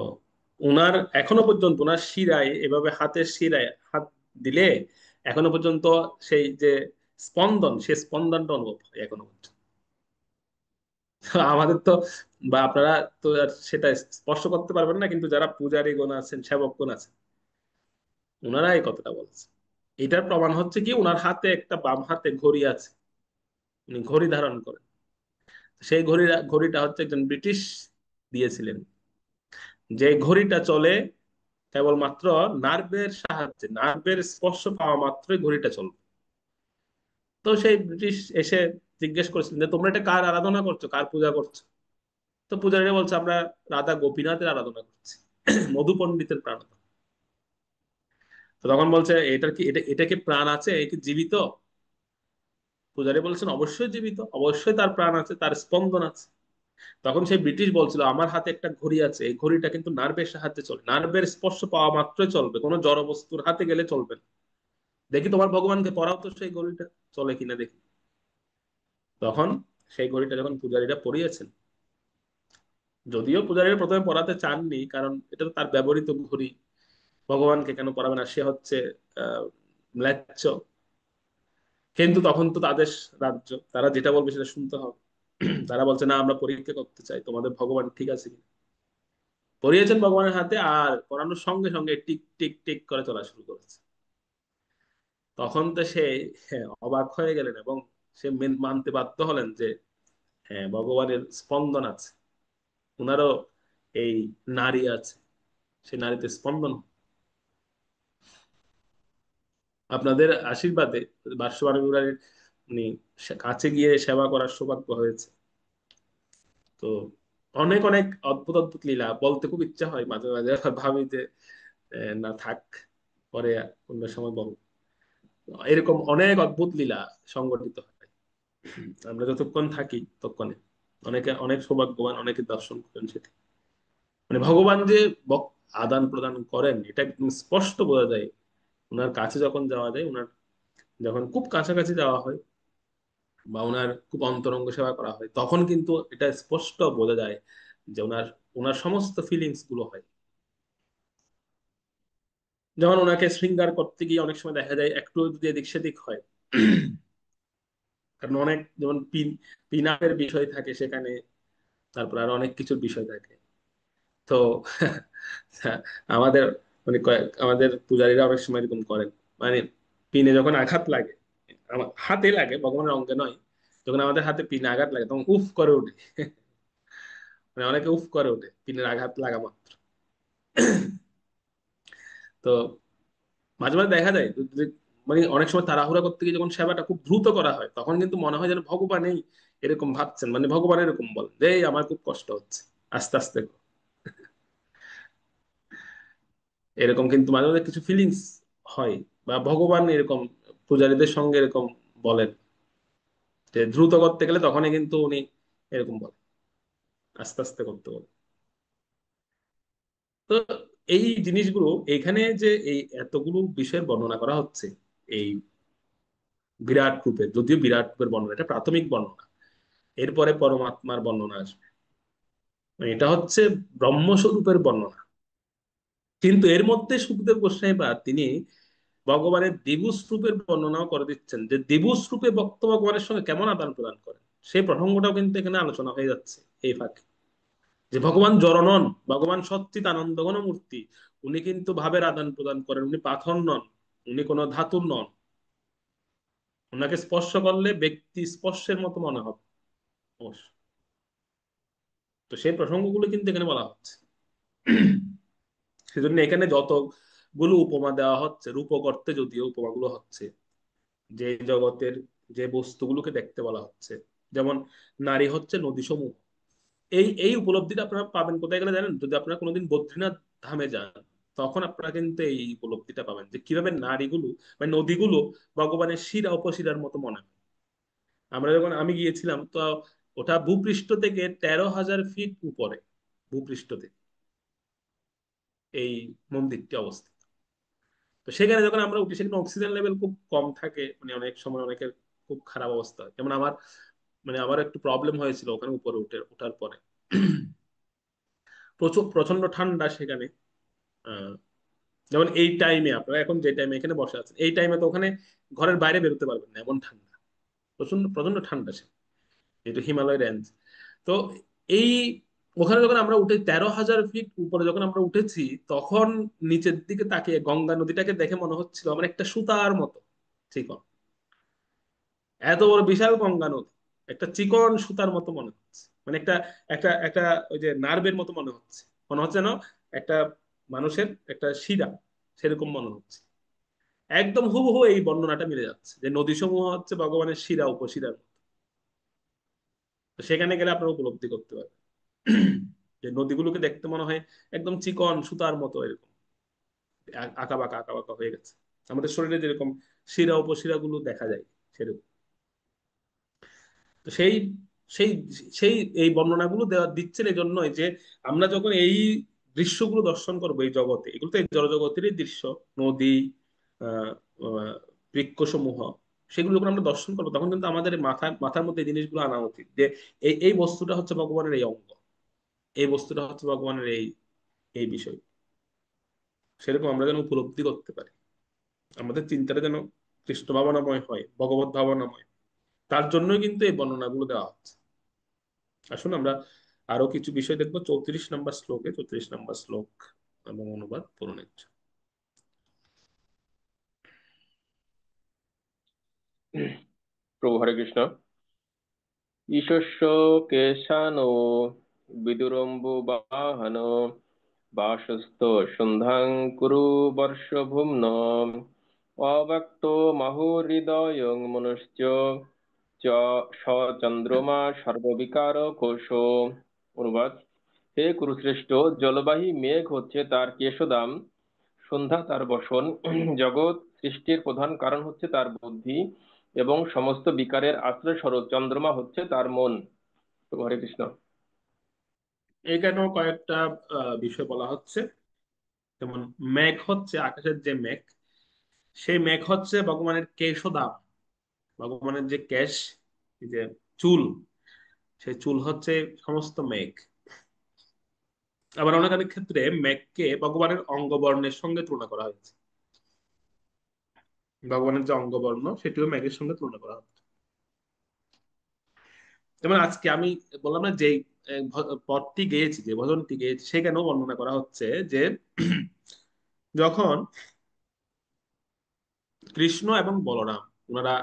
উনার এখনো পর্যন্ত উনার শিরায় এভাবে হাতের শিরায় হাত দিলে এখনো পর্যন্ত সেই যে স্পন্দন, সে স্পন্দনটা অনুভব হয় এখনো পর্যন্ত। আমাদের তো, বা আপনারা তো আর সেটা স্পর্শ করতে পারবেন না, কিন্তু যারা পূজারী গণ আছেন, সেবক গণ আছেন, ওনারা এই কথাটা বলছে। এটার প্রমাণ হচ্ছে কি, ওনার হাতে একটা, বাম হাতে ঘড়ি আছে, উনি ঘড়ি ধারণ করেন। সেই ঘড়িটা হচ্ছে একজন ব্রিটিশ দিয়েছিলেন, যে ঘড়িটা চলে কেবলমাত্র নার্ভের সাহায্যে, নার্ভের স্পর্শ পাওয়া মাত্রই ঘড়িটা চলবে। তো সেই ব্রিটিশ এসে জিজ্ঞেস করেছিলেন যে তোমরা এটা কার আরাধনা করছো, কার পূজা করছো? তো পূজারীরা বলছে আমরা রাধা গোপীনাথের আরাধনা করছি, মধু পণ্ডিতের প্রাণ। তো তখন বলছে এটার কি, এটা কি প্রাণ আছে, এ কি জীবিত? পূজারী বলছেন অবশ্যই জীবিত, অবশ্যই তার প্রাণ আছে, তার স্পন্দন আছে। তখন সেই ব্রিটিশ বলছিল আমার হাতে একটা ঘড়ি আছে, এই ঘড়িটা কিন্তু নার্ভের সাহায্যে চলে, নার্ভের স্পর্শ পাওয়া মাত্রই চলবে, কোনো জড় বস্তুর হাতে গেলে চলবে না। দেখি তোমার ভগবানকে পড়াও তো সেই ঘড়িটা, চলে কিনা দেখি। তখন সেই ঘড়িটা যখন পূজারীরা পরিয়েছেন, যদিও পূজারীরা প্রথমে পড়াতে চাননি, কারণ এটা তো তার ব্যবহৃত ঘড়ি, ভগবানকে কেন পড়াবে না, সে হচ্ছে আহ ম্লেচ্ছ। কিন্তু তখন তো তাদের রাজ্য, তারা যেটা বলবে সেটা শুনতে হবে। তারা বলছে না, আমরা পরীক্ষা করতে চাই তোমাদের ভগবান ঠিক আছে কিনা। পরিয়েছেন ভগবানের হাতে, আর পড়ানোর সঙ্গে সঙ্গে টিক টিক টিক করে চলা শুরু করেছে। তখন তো সে, হ্যাঁ, অবাক হয়ে গেলেন, এবং সে মানতে বাধ্য হলেন যে হ্যাঁ, ভগবানের স্পন্দন আছে, ওনারও এই নারী আছে, সে নারীতে স্পন্দন। আপনাদের আশীর্বাদে বার্ষবাণীর উনি কাছে গিয়ে সেবা করার সৌভাগ্য হয়েছে। তো অনেক অনেক অদ্ভুত অদ্ভুত লীলা বলতে খুব ইচ্ছা হয়, মাঝে মাঝে আবার ভাবি যে না থাক, পরে অন্য সময় বলবো। এরকম অনেক অদ্ভুত লীলা সংগঠিত হয়, আমরা যতক্ষণ থাকি ততক্ষণে অনেকে অনেক সৌভাগ্যবান, অনেকে দর্শন করেন সেটি। মানে ভগবান যে আদান প্রদান করেন এটা একদম স্পষ্ট বোঝা যায়। ওনার কাছে যখন যাওয়া যায়, ওনার যখন খুব কাছাকাছি যাওয়া হয় বা ওনার খুব অন্তরঙ্গ সেবা করা হয়, তখন কিন্তু এটা স্পষ্ট বোঝা যায় যে ওনার ওনার সমস্ত ফিলিংস গুলো হয়। যেমন ওনাকে শৃঙ্গার করতে গিয়ে অনেক সময় দেখা যায় একটু যদি এদিক সেদিক হয়, কারণ অনেক যেমন পিনাকের বিষয় থাকে সেখানে, তারপর আর অনেক কিছুর বিষয় থাকে। তো আমাদের মানে আমাদের পূজারীরা অনেক সময় এরকম করেন, মানে পিনে যখন আঘাত লাগে, আমার হাতে লাগে, ভগবানের অঙ্গে নয়, যখন আমাদের হাতে পিনে আঘাত লাগে তখন উফ করে ওঠে। মানে অনেকে উফ করে ওঠে পিনের আঘাত লাগা মাত্র। তো মাঝে মাঝে দেখা যায় মানে অনেক সময় তাড়াহুড়া করতে গিয়ে যখন সেবাটা খুব দ্রুত করা হয়, তখন কিন্তু মনে হয় যেন ভগবানই এরকম ভাবছেন, মানে ভগবান এরকম বলেন যে "এই, আমার খুব কষ্ট হচ্ছে, আস্তে আস্তে করো।" এরকম কিন্তু মাঝে মাঝে কিছু ফিলিংস হয়, বা ভগবান এরকম পূজারীদের সঙ্গে এরকম বলেন যে দ্রুত করতে গেলে তখনই কিন্তু উনি এরকম বলেন, আস্তে আস্তে করতে বলেন। তো এই জিনিসগুলো এখানে যে এই এতগুলো বিষয়ের বর্ণনা করা হচ্ছে, এই বিরাট রূপের, যদিও বিরাট রূপের বর্ণনা এটা প্রাথমিক বর্ণনা, এরপরে পরমাত্মার বর্ণনা আসবে, মানে এটা হচ্ছে ব্রহ্মস্বরূপের বর্ণনা। কিন্তু এর মধ্যে সুখদেব গোস্বামী বা তিনি ভগবানের দিবুস রূপের বর্ণনাও করে দিচ্ছেন, যে দিবুস রূপে ভক্ত ভগবানের সঙ্গে কেমন আদান প্রদান করেন, সেই প্রসঙ্গটাও কিন্তু এখানে আলোচনা হয়ে যাচ্ছে এই ফাঁকে। যে ভগবান জড় নন, ভগবান সচ্চিত আনন্দ ঘন মূর্তি, উনি কিন্তু ভাবের আদান প্রদান করেন, উনি পাথর নন, উনি কোনো ধাতুর নন। ওনাকে স্পর্শ করলে ব্যক্তি স্পর্শের মতো মনে হবে অবশ্য। তো সেই প্রসঙ্গগুলো কিন্তু এখানে বলা হচ্ছে। সেজন্য এখানে যতগুলো উপমা দেওয়া হচ্ছে, রূপক অর্থে যদিও উপমাগুলো হচ্ছে, যে জগতের যে বস্তুগুলোকে দেখতে বলা হচ্ছে, যেমন নারী হচ্ছে নদী সমূহ। এই এই উপলব্ধিটা আপনারা পাবেন কোথায় গেলে জানেন, যদি আপনারা কোনোদিন বদ্রীনাথ ধামে যান, তখন আপনারা কিন্তু এই উপলব্ধিটা পাবেন যে কিভাবে নারীগুলো মানে নদীগুলো ভগবানের শিরা উপশিরার মতো মনে হয়। আমরা যখন আমি গিয়েছিলাম, তো ওটা ভূপৃষ্ঠ থেকে 13,000 ফিট উপরে, ভূপৃষ্ঠ থেকে এই মন্দিরটি অবস্থিত। তো সেখানে যখন আমরা উঠি, সেখানে অক্সিজেন লেভেল খুব কম থাকে, মানে অনেক সময় অনেকের খুব খারাপ অবস্থা হয়, যেমন আমার, মানে আমার একটু প্রবলেম হয়েছিল ওখানে উপরে ওঠার পরে। প্রচুর প্রচন্ড ঠান্ডা সেখানে। আহ, যেমন এই টাইমে আপনারা এখন যে টাইমে এখানে বসে আছেন, এই টাইমে তো ওখানে ঘরের বাইরে বেরোতে পারবেন না, এমন ঠান্ডা, প্রচন্ড প্রচন্ড ঠান্ডা সে, যেহেতু হিমালয় রেঞ্জ। তো এই ওখানে যখন আমরা উঠে 13,000 ফিট উপরে যখন আমরা উঠেছি, তখন নিচের দিকে তাকিয়ে গঙ্গা নদীটাকে দেখে মনে হচ্ছিল আমার একটা সুতার মতো চিকন, এত বড় বিশাল গঙ্গা নদী একটা চিকন সুতার মতো মনে হচ্ছে, মানে একটা একটা একটা ওই যে নার্ভের মতো মনে হচ্ছে, মনে হচ্ছে না একটা মানুষের একটা শিরা, সেরকম মনে হচ্ছে। একদম হুবহু এই বর্ণনাটা মিলে যাচ্ছে যে নদী সমূহ হচ্ছে ভগবানের শিরা উপশিরার মতো। তো সেখানে গেলে আপনারা উপলব্ধি করতে পারবেন যে নদীগুলোকে দেখতে মনে হয় একদম চিকন সুতার মতো, এরকম আঁকা বাঁকা আঁকা বাঁকা হয়ে গেছে। আমাদের শরীরে যেরকম শিরা উপশিরা গুলো দেখা যায় সেরকম। তো সেই সেই সেই এই বর্ণনাগুলো দেওয়া দিচ্ছেন এই জন্যই যে আমরা যখন এই দৃশ্যগুলো দর্শন করবো এই জগতে, এগুলো তো এই জড়জগতেরই দৃশ্য, নদী, আহ আহ, বৃক্ষসমূহ, সেগুলো যখন আমরা দর্শন করবো তখন কিন্তু আমাদের মাথার মধ্যে এই জিনিসগুলো আনা উচিত যে এই বস্তুটা হচ্ছে ভগবানের এই অঙ্গ, এই বস্তুটা হচ্ছে ভগবানের এই এই বিষয়। সেরকম আমরা যেন উপলব্ধি করতে পারি, আমাদের চিন্তাটা যেন কৃষ্ণ ভাবনাময় হয়, ভগবত ভাবনাময়। তার জন্যই কিন্তু এই বর্ণনাগুলো দেওয়া হচ্ছে। আসুন আমরা আরো কিছু বিষয় দেখবো 34 নম্বর শ্লোকে, 34 নম্বর শ্লোক এবং অনুবাদ পড়ুন একটু। প্রভু হরে কৃষ্ণ। ঈশস্য কেশানো বিদুরম্বুবাহন বাসস্থ সন্ধাং কুরু বর্ষভুম্ন অব্যক্ত মাহুহৃদয়ং মনুষ্য চ সচন্দ্রমা সর্ববিকার কোশ। অনুবাদ: হে কুরুশ্রেষ্ঠ, জলবাহী মেঘ হচ্ছে তার কেশদাম, সন্ধ্যা তার বসন, জগৎ সৃষ্টির প্রধান কারণ হচ্ছে তার বুদ্ধি, এবং সমস্ত বিকারের আশ্রয় স্বরূপ চন্দ্রমা হচ্ছে তার মন। তো হরে কৃষ্ণ। এখানেও কয়েকটা বিষয় বলা হচ্ছে। যেমন মেঘ হচ্ছে আকাশের যে মেঘ, সেই মেঘ হচ্ছে ভগবানের কেশদাম, ভগবানের যে কেশ, এই যে চুল, সেই চুল হচ্ছে সমস্ত মেঘ। আবার অনেক অনেক ক্ষেত্রে মেঘকে ভগবানের অঙ্গবর্ণের সঙ্গে তুলনা করা হয়েছে, ভগবানের যে অঙ্গবর্ণ সেটিও মেঘের সঙ্গে তুলনা করা হচ্ছে। যেমন আজকে আমি বললাম না যে পদটি গেয়েছি, যে ভজনটি গেয়েছি, সেখানেও বর্ণনা করা হচ্ছে যে যখন কৃষ্ণ এবং বলরাম ওনারা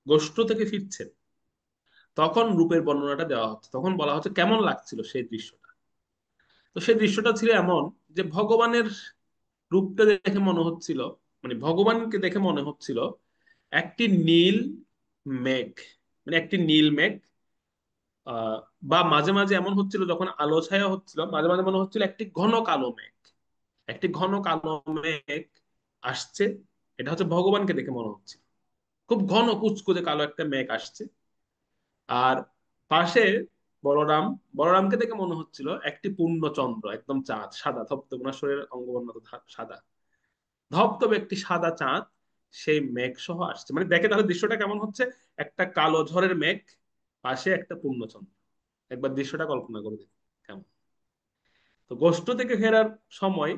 গোষ্ঠ থেকে ফিরছেন, তখন রূপের বর্ণনাটা দেওয়া হচ্ছে। তখন বলা হচ্ছে কেমন লাগছিল সেই দৃশ্যটা। তো সেই দৃশ্যটা ছিল এমন যে ভগবানের রূপটা দেখে মনে হচ্ছিল, মানে ভগবানকে দেখে মনে হচ্ছিল একটি নীল মেঘ, মানে একটি নীল মেঘ। আহ বা মাঝে মাঝে এমন হচ্ছিল যখন আলো ছায়া হচ্ছিল, মাঝে মাঝে মনে হচ্ছিল একটি ঘন কালো মেঘ, একটি ঘন কালো মেঘ আসছে। এটা হচ্ছে ভগবানকে দেখে মনে হচ্ছে খুব ঘন কুচকুচে কালো একটা মেঘ আসছে। আর পাশে বলরাম, বলরামকে দেখে মনে হচ্ছিল একটি পূর্ণ চন্দ্র, একদম চাঁদ, সাদা ধবধবে, ওনার শরীরের অঙ্গবর্ণ তো সাদা, ধবধবে একটি সাদা চাঁদ সেই মেঘ সহ আসছে। মানে দেখে তাহলে দৃশ্যটা কেমন হচ্ছে, একটা কালো ঝড়ের মেঘ, পাশে একটা পূর্ণচন্দ্র। একবার দৃশ্যটা কল্পনা করে দেখুন কেমন। তো গোষ্ঠ থেকে ফেরার সময়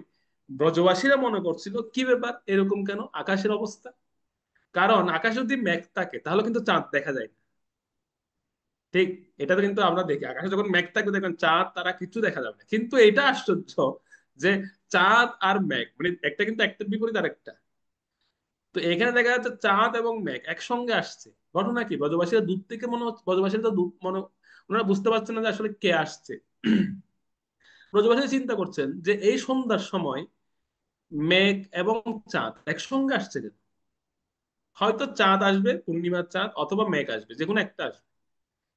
ব্রজবাসীরা মনে করছিল কি ব্যাপার, এরকম কেন আকাশের অবস্থা। কারণ আকাশে যদি মেঘ থাকে তাহলে কিন্তু চাঁদ দেখা যায় না। ঠিক, এটা তো কিন্তু আমরা দেখি আকাশে যখন মেঘ থাকবে দেখবেন চাঁদ তারা কিছু দেখা যাবে না। কিন্তু এটা আশ্চর্য যে চাঁদ আর মেঘ মানে একটা কিন্তু একটার বিপরীত আরেকটা। তো এখানে দেখা যাচ্ছে চাঁদ এবং মেঘ একসঙ্গে আসছে। ঘটনা কি, ব্রজবাসীরা দূর থেকে মনে হচ্ছে, ব্রজবাসীরা তো মনে, ওনারা বুঝতে পারছেন না যে আসলে কে আসছে। ব্রজবাসী চিন্তা করছেন যে এই সন্ধ্যার সময় মেঘ এবং চাঁদ একসঙ্গে আসছে কেন। হয়তো চাঁদ আসবে, পূর্ণিমার চাঁদ, অথবা মেঘ আসবে, যে কোনো একটা আসবে।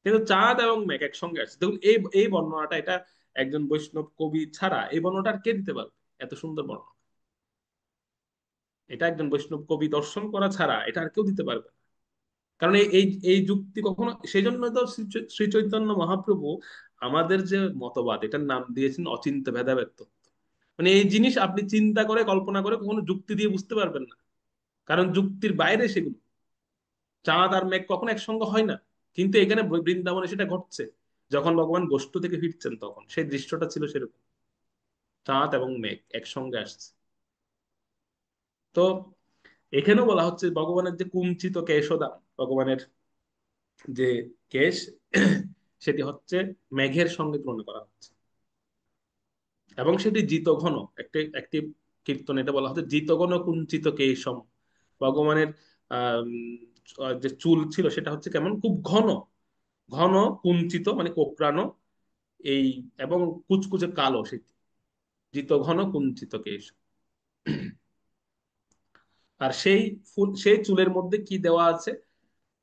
কিন্তু চাঁদ এবং মেঘ একসঙ্গে আসছে। দেখুন এই এই বর্ণনাটা, এটা একজন বৈষ্ণব কবি ছাড়া এই বর্ণনাটা আর কে দিতে পারবে, এত সুন্দর বর্ণনা। এটা একজন বৈষ্ণব কবি দর্শন করা ছাড়া এটা আর কেউ দিতে পারবে না। কারণ এই এই এই যুক্তি কখনো, সেই জন্য তো শ্রী চৈতন্য মহাপ্রভু আমাদের যে মতবাদ এটার নাম দিয়েছেন অচিন্ত্য ভেদাভেদ তত্ত্ব। মানে এই জিনিস আপনি চিন্তা করে কল্পনা করে কখনো যুক্তি দিয়ে বুঝতে পারবেন না, কারণ যুক্তির বাইরে সেগুলো। চাঁদ আর মেঘ কখনো একসঙ্গে হয় না, কিন্তু এখানে বৃন্দাবনে সেটা ঘটছে। যখন ভগবান গোষ্ঠ থেকে ফিরছেন তখন সেই দৃশ্যটা ছিল সেরকম, চাঁদ এবং মেঘ একসঙ্গে আসছে। তো এখানেও বলা হচ্ছে ভগবানের যে কুঞ্চিত কেশদা, ভগবানের যে কেশ, সেটি হচ্ছে মেঘের সঙ্গে তুলনা করা হচ্ছে। এবং সেটি জিত ঘন, একটি একটি কীর্তন এটা বলা হচ্ছে জিত ঘন কুঞ্চিত কেশম। ভগবানের আহ যে চুল ছিল সেটা হচ্ছে কেমন, খুব ঘন, ঘন কুঞ্চিত মানে কোকড়ানো, এই এবং কুচকুচে কালো সেটি। জিত ঘন কুঞ্চিত কেশ। আর সেই ফুল, সেই চুলের মধ্যে কি দেওয়া আছে?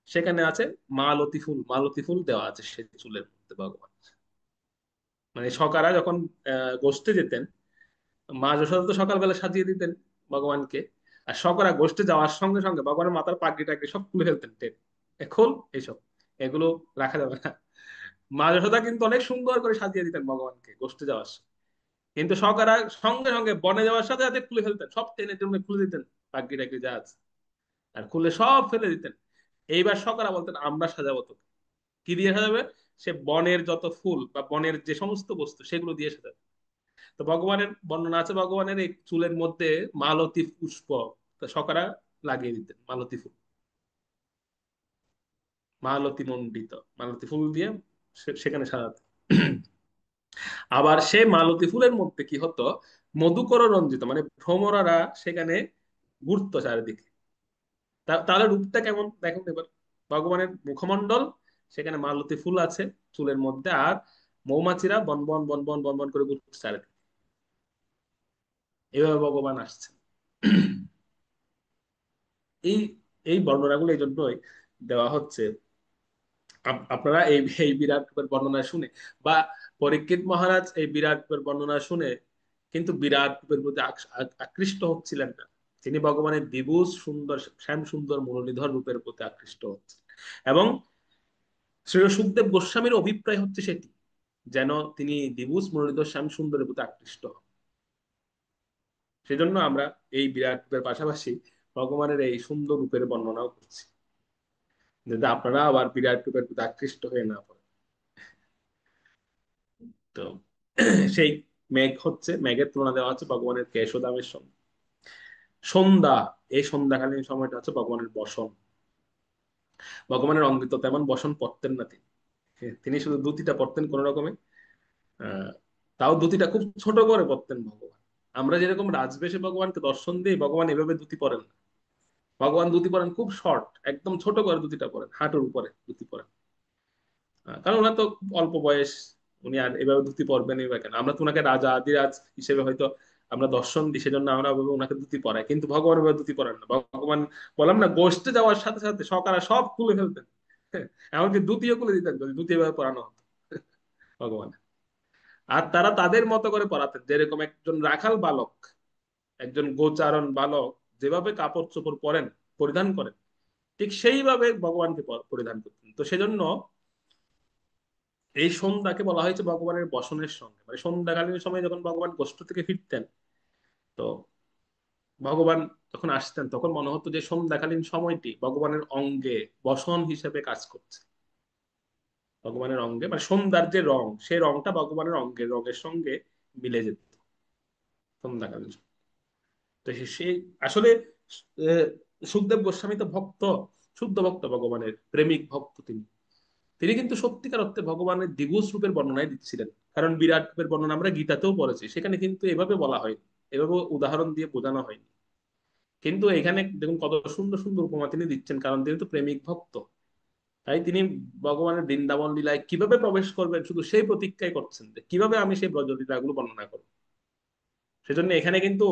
সেখানে আছে মালতী ফুল, মালতী ফুল দেওয়া আছে সেই চুলের মধ্যে ভগবান। মানে সকারা যখন গোষ্ঠে যেতেন, মা যশোদা তো সকালবেলা সাজিয়ে দিতেন ভগবানকে, আর সকারা গোষ্ঠে যাওয়ার সঙ্গে সঙ্গে ভগবানের মাথার পাগড়ি টাগড়ি সব খুলে ফেলতেন, টেন খোল এইসব, এগুলো রাখা যাবে না। মা যশোদা কিন্তু অনেক সুন্দর করে সাজিয়ে দিতেন ভগবানকে গোষ্ঠে যাওয়ার সময়। কিন্তু সকারা সঙ্গে সঙ্গে বনে যাওয়ার সাথে সাথে খুলে ফেলতেন, সব টেনে টেনে খুলে দিতেন পাগড়ি টাগড়ি যা আছে, আর খুলে সব ফেলে দিতেন। এইবার সকারা বলতেন আমরা সাজাবো তো। কি দিয়ে সাজাবে? সে বনের যত ফুল বা বনের যে সমস্ত বস্তু সেগুলো দিয়ে সাজাবে। তো ভগবানের বর্ণনা আছে ভগবানের এই চুলের মধ্যে মালতী পুষ্প, তো সকারা লাগিয়ে দিতেন মালতী ফুল, মালতী মণ্ডিত, মালতী ফুল দিয়ে সেখানে সাজাতেন। আবার সেই মালতী ফুলের মধ্যে কি হতো? মধুকর রঞ্জিত, মানে ভ্রমরারা সেখানে ঘুরতো চারিদিকে। তাহলে রূপটা কেমন দেখুন এবার। ভগবানের মুখমণ্ডল, সেখানে মালতী ফুল আছে চুলের মধ্যে, আর মৌমাছিরা বনবন বনবন বনবন করে ঘুরছে চারিদিকে। এইভাবে ভগবান আসছে। এই এই বর্ণনাগুলো এই জন্যই দেওয়া হচ্ছে। আপনারা এই এই বিরাট রূপের বর্ণনা শুনে, বা পরীক্ষিত মহারাজ এই বিরাট রূপের বর্ণনা শুনে কিন্তু বিরাট রূপের প্রতি আকৃষ্ট হচ্ছিলেন না। তিনি ভগবানের দ্বিভুজ সুন্দর শ্যাম সুন্দর মুরলীধর রূপের প্রতি আকৃষ্ট হচ্ছেন। এবং শ্রী সুখদেব গোস্বামীর অভিপ্রায় হচ্ছে সেটি, যেন তিনি দ্বিভুজ মুরলীধর শ্যাম সুন্দরের প্রতি আকৃষ্ট হন। সেজন্য আমরা এই বিরাট রূপের পাশাপাশি ভগবানের এই সুন্দর রূপের বর্ণনাও করছি, যাতে আপনারা আবার বিরাট রূপের প্রতি আকৃষ্ট হয়ে না পড়েন। তো সেই মেঘ হচ্ছে, মেঘের তুলনা দেওয়া হচ্ছে ভগবানের কেশদামের সঙ্গে। সন্ধ্যা, এই সন্ধ্যাকালীন সময়টা হচ্ছে ভগবানের বসন। ভগবানের অঙ্গে তো তেমন বসন পরতেন না তিনি, তিনি শুধু ধুতিটা পরতেন কোন রকমে। আহ তাও ধুতিটা খুব ছোট করে পরতেন ভগবান। আমরা যেরকম রাজবেশে ভগবানকে দর্শন দিই, ভগবান এভাবে ধুতি পরেন না। ভগবান ধুতি পরেন খুব শর্ট, একদম ছোট করে ধুতিটা পরেন, হাঁটুর উপরে ধুতি পরেন। কারণ ওনার তো অল্প বয়স, উনি আর এভাবে ধুতি পরবেনই বা কেন? আমরা তো ওনাকে রাজা আদিরাজ হিসেবে হয়তো আমরা দর্শন দিই, সেজন্য আমরা ওভাবে ওনাকে ধুতি পরাই, কিন্তু ভগবান ওভাবে ধুতি পরান না। ভগবান, বললাম না, গোষ্ঠে যাওয়ার সাথে সাথে সকারা সব খুলে ফেলতেন। হ্যাঁ, এমনকি ধুতিও খুলে দিতেন যদি ধুতি এভাবে পরানো হতো ভগবান। আর তারা তাদের মতো করে পরাতেন, যেরকম একজন রাখাল বালক, একজন গোচারণ বালক যেভাবে কাপড় চোপড় পরেন, পরিধান করেন, ঠিক সেইভাবে ভগবানকে পরিধান করতেন। তো সেজন্য এই সন্ধ্যাকে বলা হয়েছে ভগবানের বসনের সঙ্গে। মানে সন্ধ্যাকালীন সময় যখন ভগবান গোষ্ঠ থেকে ফিরতেন, তো ভগবান যখন আসতেন তখন মনে হতো যে সন্ধ্যাকালীন সময়টি ভগবানের অঙ্গে বসন হিসেবে কাজ করছে। ভগবানের অঙ্গে, মানে সন্ধ্যার যে রং, সেই রংটা ভগবানের অঙ্গের রঙের সঙ্গে মিলে যেত সন্ধ্যাকালীন সময়। তো সেই আসলে আহ, সুখদেব গোস্বামী তো ভক্ত, শুদ্ধ ভক্ত, ভগবানের প্রেমিক ভক্ত তিনি। তিনি কিন্তু সত্যিকার অর্থে ভগবানের দ্বিগুণ রূপের বর্ণনায় দিচ্ছিলেন। কারণ বিরাট রূপের বর্ণনা আমরা গীতাতেও পড়েছি, সেখানে কিন্তু এভাবে বলা হয়নি, এভাবে উদাহরণ দিয়ে বোঝানো হয়নি। কিন্তু এখানে দেখুন কত সুন্দর সুন্দর উপমা তিনি দিচ্ছেন, কারণ তিনি তো প্রেমিক ভক্ত। তাই তিনি ভগবানের বৃন্দাবন লীলায় কিভাবে প্রবেশ করবেন শুধু সেই প্রতীক্ষাই করছেন, যে কিভাবে আমি সেই ব্রজলীলা গুলো বর্ণনা করবো। সেজন্য এখানে কিন্তু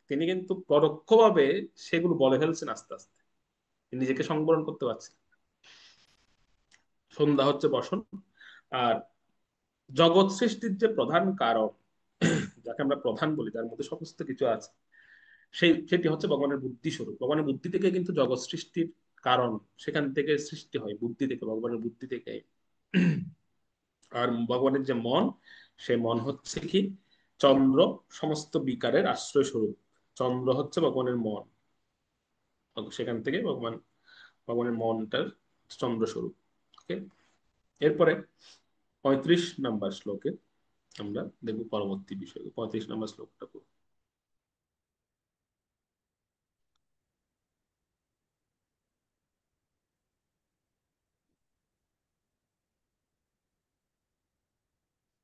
তিনি কিন্তু পরোক্ষভাবে সেগুলো বলে ফেলছেন আস্তে আস্তে, তিনি নিজেকে সংবরণ করতে পারছেন। সন্ধ্যা হচ্ছে বসন। আর জগৎ সৃষ্টির যে প্রধান কারণ, যাকে আমরা প্রধান বলি, যার মধ্যে সমস্ত কিছু আছে, সেটি হচ্ছে ভগবানের বুদ্ধি স্বরূপ। ভগবানের বুদ্ধি থেকে কিন্তু জগৎ সৃষ্টির কারণ, সেখান থেকে সৃষ্টি হয় বুদ্ধি থেকে, ভগবানের বুদ্ধি থেকে। আর ভগবানের যে মন, সে মন হচ্ছে কি? চন্দ্র, সমস্ত বিকারের আশ্রয় স্বরূপ। চন্দ্র হচ্ছে ভগবানের মন, সেখান থেকে ভগবানের মনটার চন্দ্র স্বরূপ। ওকে, এরপরে 35 নম্বর শ্লোকে আমরা দেখব পরবর্তী বিষয়। 35 নম্বর শ্লোকটা পড়ব।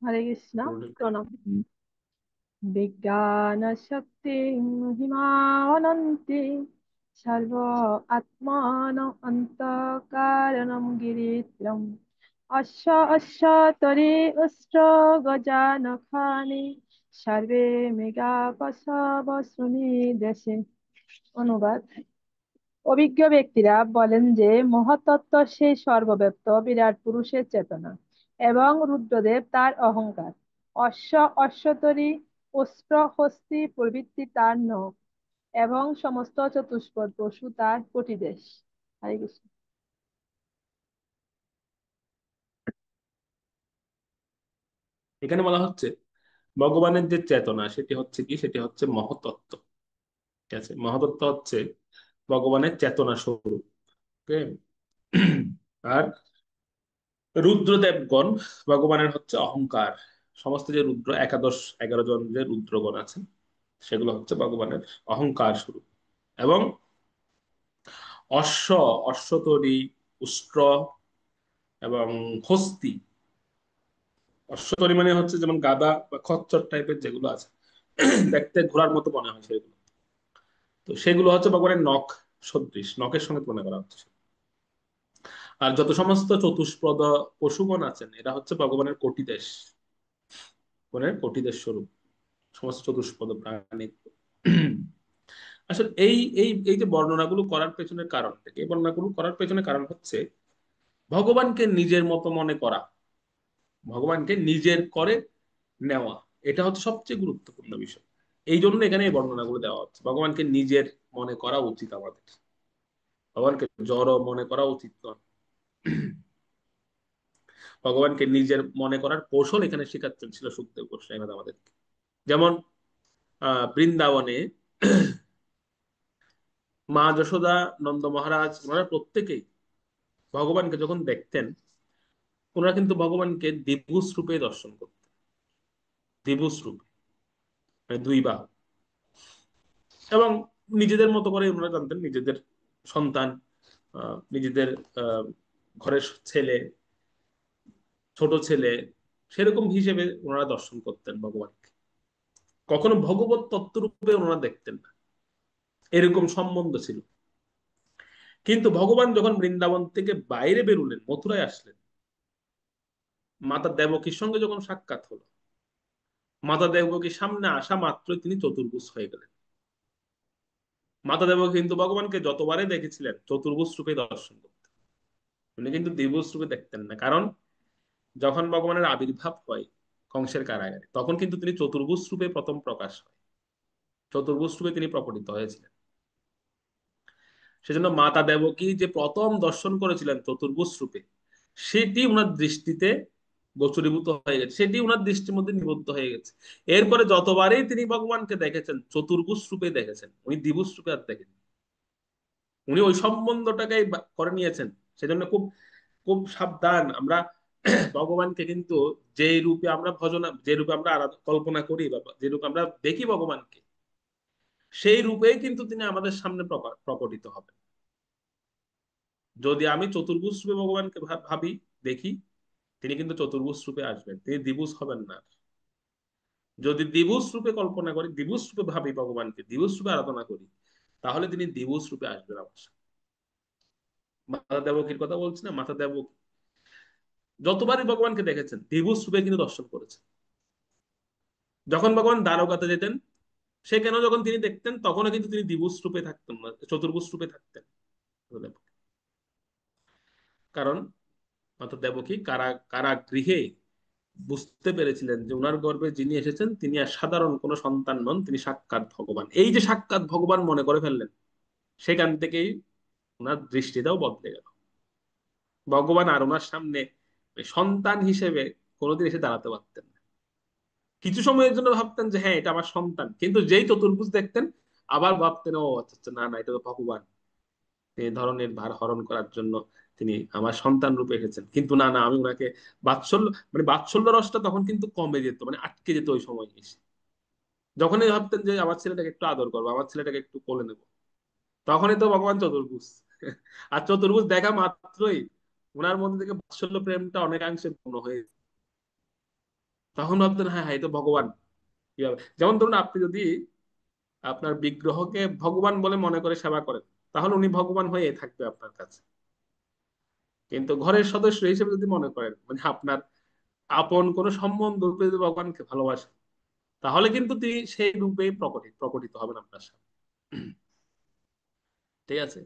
হরে কৃষ্ণ। প্রণাম। বিজ্ঞানশক্তি মহিমানন্তে সর্ব আত্মান অন্তকারণম গিরিত্রম অশ্ব অশ্ব তরে অস্ত্র গজানখানি সার্বে মেঘা বসুনি দেশে। অনুবাদ: অভিজ্ঞ ব্যক্তিরা বলেন যে মহাতত্ত্ব সেই সর্বব্যাপ্ত বিরাট পুরুষের চেতনা এবং রুদ্রদেব তার অহংকার। অশ্বতরী, অস্ত্র, হস্তি প্রভৃতি তার নখ এবং সমস্ত চতুষ্পদ পশু তার কটিদেশ। হরে কৃষ্ণ। এখানে বলা হচ্ছে ভগবানের যে চেতনা সেটি হচ্ছে কি, সেটি হচ্ছে মহতত্ত্ব। ঠিক আছে, মহতত্ত্ব হচ্ছে ভগবানের চেতনা স্বরূপ। ওকে। আর রুদ্রদেবগণ ভগবানের হচ্ছে অহংকার। সমস্ত যে রুদ্র, একাদশ 11 জন যে রুদ্রগণ আছেন, সেগুলো হচ্ছে ভগবানের অহংকার স্বরূপ। এবং অশ্ব, অশ্বতরী, উষ্ট্র এবং হস্তি। অশ্বতরী মানে হচ্ছে যেমন গাধা বা খচ্চর টাইপের যেগুলো আছে, দেখতে ঘোড়ার মতো মনে হয় সেগুলো। তো সেগুলো হচ্ছে ভগবানের নখ সদৃশ, নখের সঙ্গে তুলনা করা হচ্ছে। আর যত সমস্ত চতুষ্পদ পশুগণ আছেন, এরা হচ্ছে ভগবানের কোটিদেশ, ভগবানের কোটিদেশ স্বরূপ, সমস্ত চতুষ্পদ প্রাণী। আসলে এই এই এই যে বর্ণনাগুলো করার পেছনের কারণ থেকে, এই বর্ণনাগুলো করার পেছনে কারণ হচ্ছে ভগবানকে নিজের মতো মনে করা, ভগবানকে নিজের করে নেওয়া। এটা হচ্ছে সবচেয়ে গুরুত্বপূর্ণ বিষয়। এই জন্য এখানে এই বর্ণনাগুলো দেওয়া হচ্ছে। ভগবানকে নিজের মনে করা উচিত আমাদের, ভগবানকে জড় মনে করা উচিত নয়। ভগবানকে নিজের মনে করার কৌশল এখানে শেখাচ্ছেন ছিল সুখদেব গোস্বামী আমাদেরকে। যেমন বৃন্দাবনে মা যশোদা, নন্দ মহারাজ, ওনারা প্রত্যেকেই ভগবানকে যখন দেখতেন, ওনারা কিন্তু ভগবানকে দ্বিভুজ রূপে দর্শন করতেন। দ্বিভুজ রূপে, মানে দুই বাহু। এবং নিজেদের মতো করে ওনারা জানতেন নিজেদের সন্তান, নিজেদের আহ, ঘরের ছেলে, ছোট ছেলে, সেরকম হিসেবে ওনারা দর্শন করতেন ভগবানকে। কখনো ভগবত তত্ত্ব রূপে ওনারা দেখতেন না, এরকম সম্বন্ধ ছিল। কিন্তু ভগবান যখন বৃন্দাবন থেকে বাইরে বেরুলেন, মথুরায় আসলেন, মাতা দেবকীর সঙ্গে যখন সাক্ষাৎ হলো, মাতা দেবকীর সামনে আসা মাত্রই তিনি চতুর্ভুজ হয়ে গেলেন। মাতা দেবকী কিন্তু ভগবানকে যতবারে দেখেছিলেন চতুর্ভুজ রূপে দর্শন করতেন, উনি কিন্তু দ্বিভুজ রূপে দেখতেন না। কারণ যখন ভগবানের আবির্ভাব হয় কংসের কারাগারে, তখন কিন্তু তিনি চতুর্ভুজ রূপে প্রথম প্রকাশ হয়, চতুর্ভুজ রূপে তিনি প্রকটিত হয়েছিলেন। সেজন্য মাতা দেবকী যে প্রথম দর্শন করেছিলেন চতুর্ভুজ রূপে, সেটি উনার দৃষ্টিতে গোচরীভূত হয়ে গেছে, সেটি উনার দৃষ্টির মধ্যে নিবদ্ধ হয়ে গেছে। এরপরে যতবারই তিনি ভগবানকে দেখেছেন চতুর্ভুজ রূপে দেখেছেন, উনি দ্বিভুজ রূপে আর দেখেন। উনি ওই সম্বন্ধটাকেই করে নিয়েছেন। সেজন্য খুব খুব সাবধান আমরা। ভগবানকে কিন্তু যে রূপে আমরা ভজনা, যে রূপে আমরা কল্পনা করি, বা যে রূপে আমরা দেখি ভগবানকে, সেই রূপেই কিন্তু তিনি আমাদের সামনে প্রকটিত হবেন। যদি আমি চতুর্ভুজ রূপে ভগবানকে ভাবি, দেখি, তিনি কিন্তু চতুর্ভুজ রূপে আসবেন, তিনি দ্বিভুজ হবেন না। যদি দ্বিভুজ রূপে কল্পনা করি, দ্বিভুজ রূপে ভাবি ভগবানকে, দ্বিভুজ রূপে আরাধনা করি, তাহলে তিনি দ্বিভুজ রূপে আসবেন আমার সামনে। মাতা দেবকীর কথা বলছি না, মাতা দেবকী যতবারই ভগবানকে দেখেছেন দ্বিভুজ রূপে কিন্তু দর্শন করেছেন। যখন ভগবান দ্বারকাতে যেতেন, সেখানেও যখন তিনি দেখতেন, তখনও কিন্তু তিনি দ্বিভুজ রূপে থাকতেন না, চতুর্ভুজ রূপে থাকতেন। কারণ মাতা দেবকী কারাগৃহে বুঝতে পেরেছিলেন যে উনার গর্ভে যিনি এসেছেন তিনি আর সাধারণ কোনো সন্তান নন, তিনি সাক্ষাৎ ভগবান। এই যে সাক্ষাৎ ভগবান মনে করে ফেললেন, সেখান থেকেই ওনার দৃষ্টিটাও বদলে গেল। ভগবান আর ওনার সামনে সন্তান হিসেবে কোনোদিন এসে দাঁড়াতে পারতেন না। কিছু সময়ের জন্য ভাবতেন যে হ্যাঁ এটা আমার সন্তান, কিন্তু যেই চতুর্ভুজ দেখতেন, আবার ভাবতেন ও আচ্ছা আচ্ছা, না না, এটা তো ভগবান, এই ধরনের ভার হরণ করার জন্য তিনি আমার সন্তান রূপে এসেছেন। কিন্তু না না, আমি ওনাকে বাৎসল্য, মানে বাৎসল্য রসটা তখন কিন্তু কমে যেত, মানে আটকে যেত ওই সময় এসে। যখনই ভাবতেন যে আমার ছেলেটাকে একটু আদর করবো, আমার ছেলেটাকে একটু কোলে নেবো, তখনই তো ভগবান চতুর্ভুজ। আর চতুর্ভুজ দেখা মাত্রই ওনার মধ্যে থেকে বাৎসল্য প্রেমটা অনেকাংশে পূর্ণ হয়ে যেত। তখন ভাবতেন হ্যাঁ হ্যাঁ, এই তো ভগবান। কিভাবে, যেমন ধরুন আপনি যদি আপনার বিগ্রহকে ভগবান বলে মনে করে সেবা করেন, তাহলে উনি ভগবান হয়ে থাকবে আপনার কাছে। কিন্তু ঘরের সদস্য হিসেবে যদি মনে করেন, মানে আপনার আপন কোনো সম্বন্ধ রূপে যদি ভগবানকে ভালোবাসেন, তাহলে কিন্তু তিনি সেই রূপে প্রকটিত হবেন আপনার সামনে। ঠিক আছে,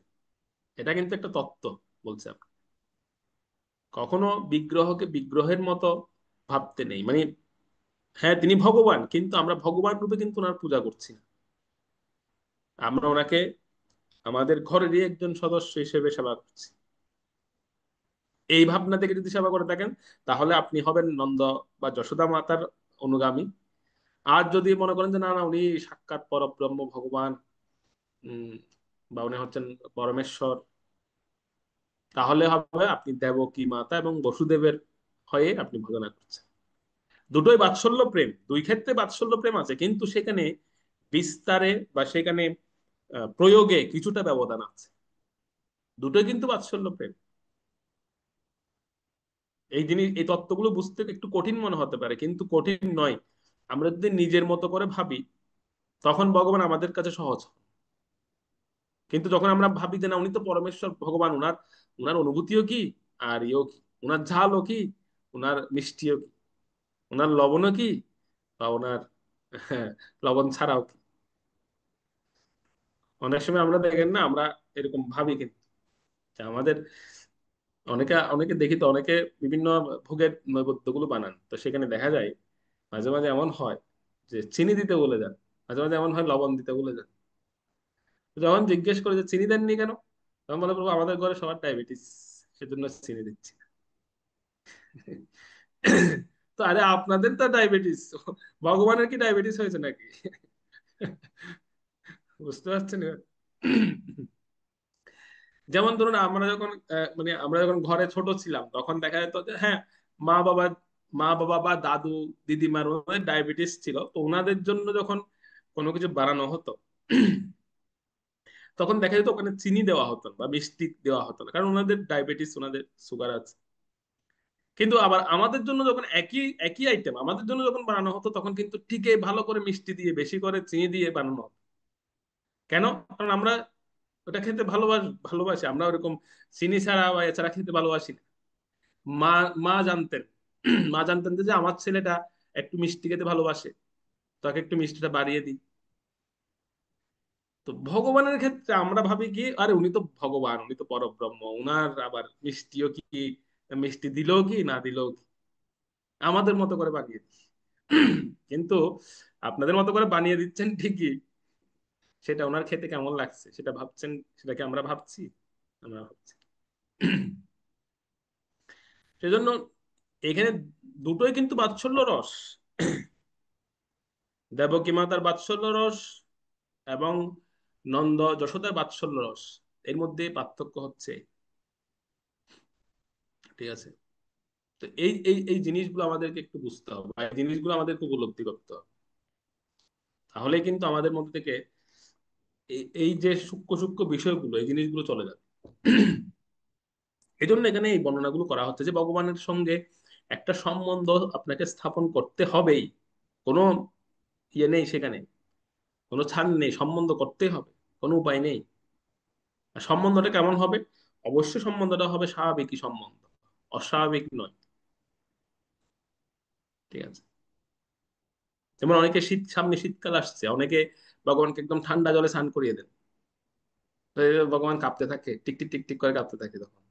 এটা কিন্তু একটা তত্ত্ব বলছে আপনি। কখনো বিগ্রহকে বিগ্রহের মতো ভাবতে নেই, মানে হ্যাঁ তিনি ভগবান, কিন্তু আমরা ভগবান রূপে কিন্তু ওনার পূজা করছি না। আমরা ওনাকে আমাদের ঘরেরই একজন সদস্য হিসেবে সেবা করছি। এই ভাবনা থেকে যদি সেবা করে থাকেন, তাহলে আপনি হবেন নন্দ বা যশোদা মাতার অনুগামী। আর যদি মনে করেন যে না না উনি সাক্ষাৎ পরব্রহ্ম ভগবান, উম বা উনি হচ্ছেন পরমেশ্বর, তাহলে হবে আপনি দেবকী মাতা এবং বসুদেবের হয়ে আপনি ভজনা করছেন। দুটোই বাৎসল্য প্রেম, দুই ক্ষেত্রে বাৎসল্য প্রেম আছে, কিন্তু সেখানে বিস্তারে বা সেখানে প্রয়োগে কিছুটা ব্যবধান আছে। দুটোই কিন্তু বাৎসল্য প্রেম। এই জিনিস, এই তত্ত্বগুলো বুঝতে একটু কঠিন মনে হতে পারে, কিন্তু কঠিন নয়। আমরা যদি নিজের মতো করে ভাবি, তখন ভগবান আমাদের কাছে সহজ হয়। কিন্তু যখন আমরা ভাবি যে না উনি তো পরমেশ্বর ভগবান, উনার উনার অনুভূতিও কি, আর ইয়েও কি, উনার ঝালও কি, উনার মিষ্টিও কি, ওনার লবণও কি, বা ওনার হ্যাঁ, লবণ ছাড়াও কি। অনেক সময় আমরা দেখেন না, আমরা এরকম ভাবি কিন্তু যে আমাদের অনেকে অনেকে দেখি তো, অনেকে বিভিন্ন ভোগের নৈবেদ্য গুলো বানান, তো সেখানে দেখা যায় মাঝে মাঝে এমন হয় যে চিনি দিতে বলে যান, মাঝে মাঝে এমন হয় লবণ দিতে বলে যান। তো যখন জিজ্ঞেস করে যে চিনি দেননি কেন, তখন বলে প্রভু আমাদের ঘরে সবার ডায়াবেটিস, সেজন্য চিনি দিচ্ছি না। তো আরে আপনাদের তো ডায়াবেটিস, ভগবানের কি ডায়াবেটিস হয়েছে নাকি? বুঝতে পারছেন এবার? যেমন ধরুন আমরা যখন মানে আমরা যখন ঘরে ছোট ছিলাম, তখন দেখা যেত যে হ্যাঁ, মা বাবা মা বাবা বা দাদু দিদিমার ওনাদের ডায়াবেটিস ছিল, তো ওনাদের জন্য যখন কোনো কিছু বানানো হতো, তখন দেখা যেত ওখানে চিনি দেওয়া হতো না বা মিষ্টি দেওয়া হতো না, কারণ ওনাদের ডায়াবেটিস, ওনাদের সুগার আছে। কিন্তু আবার আমাদের জন্য যখন একই একই আইটেম আমাদের জন্য যখন বানানো হতো, তখন কিন্তু ঠিকই ভালো করে মিষ্টি দিয়ে, বেশি করে চিনি দিয়ে বানানো হতো। কেন? কারণ আমরা ওটা খেতে ভালোবাসি, আমরা ওরকম চিনি ছাড়া বা এছাড়া খেতে ভালোবাসি না। মা মা জানতেন, মা জানতেন যে আমার ছেলেটা একটু মিষ্টি খেতে ভালোবাসে, তাকে একটু মিষ্টিটা বাড়িয়ে দিই। তো ভগবানের ক্ষেত্রে আমরা ভাবি কি, আরে উনি তো ভগবান, উনি তো পরব্রহ্ম, উনার আবার মিষ্টিও কি, মিষ্টি দিলেও কি না দিলেও কি, আমাদের মতো করে বানিয়ে দিই। কিন্তু আপনাদের মতো করে বানিয়ে দিচ্ছেন ঠিকই, সেটা ওনার খেতে কেমন লাগছে সেটা ভাবছেন, সেটা কি আমরা ভাবছি? আমরা ভাবছি। সেজন্য এখানে দুটোই কিন্তু বাৎসল্য রস। দেবকী মাতার বাৎসল্য রস এবং নন্দ যশোদার বাৎসল্য রস, এর মধ্যে পার্থক্য হচ্ছে। ঠিক আছে, তো এই এই এই জিনিসগুলো আমাদেরকে একটু বুঝতে হবে, বা এই জিনিসগুলো আমাদেরকে উপলব্ধি করতে হবে। তাহলে কিন্তু আমাদের মধ্যে থেকে এই যে সূক্ষ্ম সূক্ষ্ম বিষয়গুলো, এই জিনিসগুলো চলে যাবে। এই জন্য এখানে এই বর্ণনাগুলো করা হচ্ছে যে ভগবানের সঙ্গে একটা সম্বন্ধ আপনাকে স্থাপন করতে হবেই। কোনো ইয়ে নেই সেখানে, কোনো ছাড় নেই, সম্বন্ধ করতেই হবে, কোনো উপায় নেই। আর সম্বন্ধটা কেমন হবে? অবশ্যই সম্বন্ধটা হবে স্বাভাবিকই সম্বন্ধ, অস্বাভাবিক নয়। ঠিক আছে, যেমন অনেকে সামনে শীতকাল আসছে, অনেকে ভগবানকে একদম ঠান্ডা জলে স্নান করিয়ে দেন, তো এই ভগবান কাঁপতে থাকে, টিক টিক টিক টিক করে কাঁপতে থাকে তখন।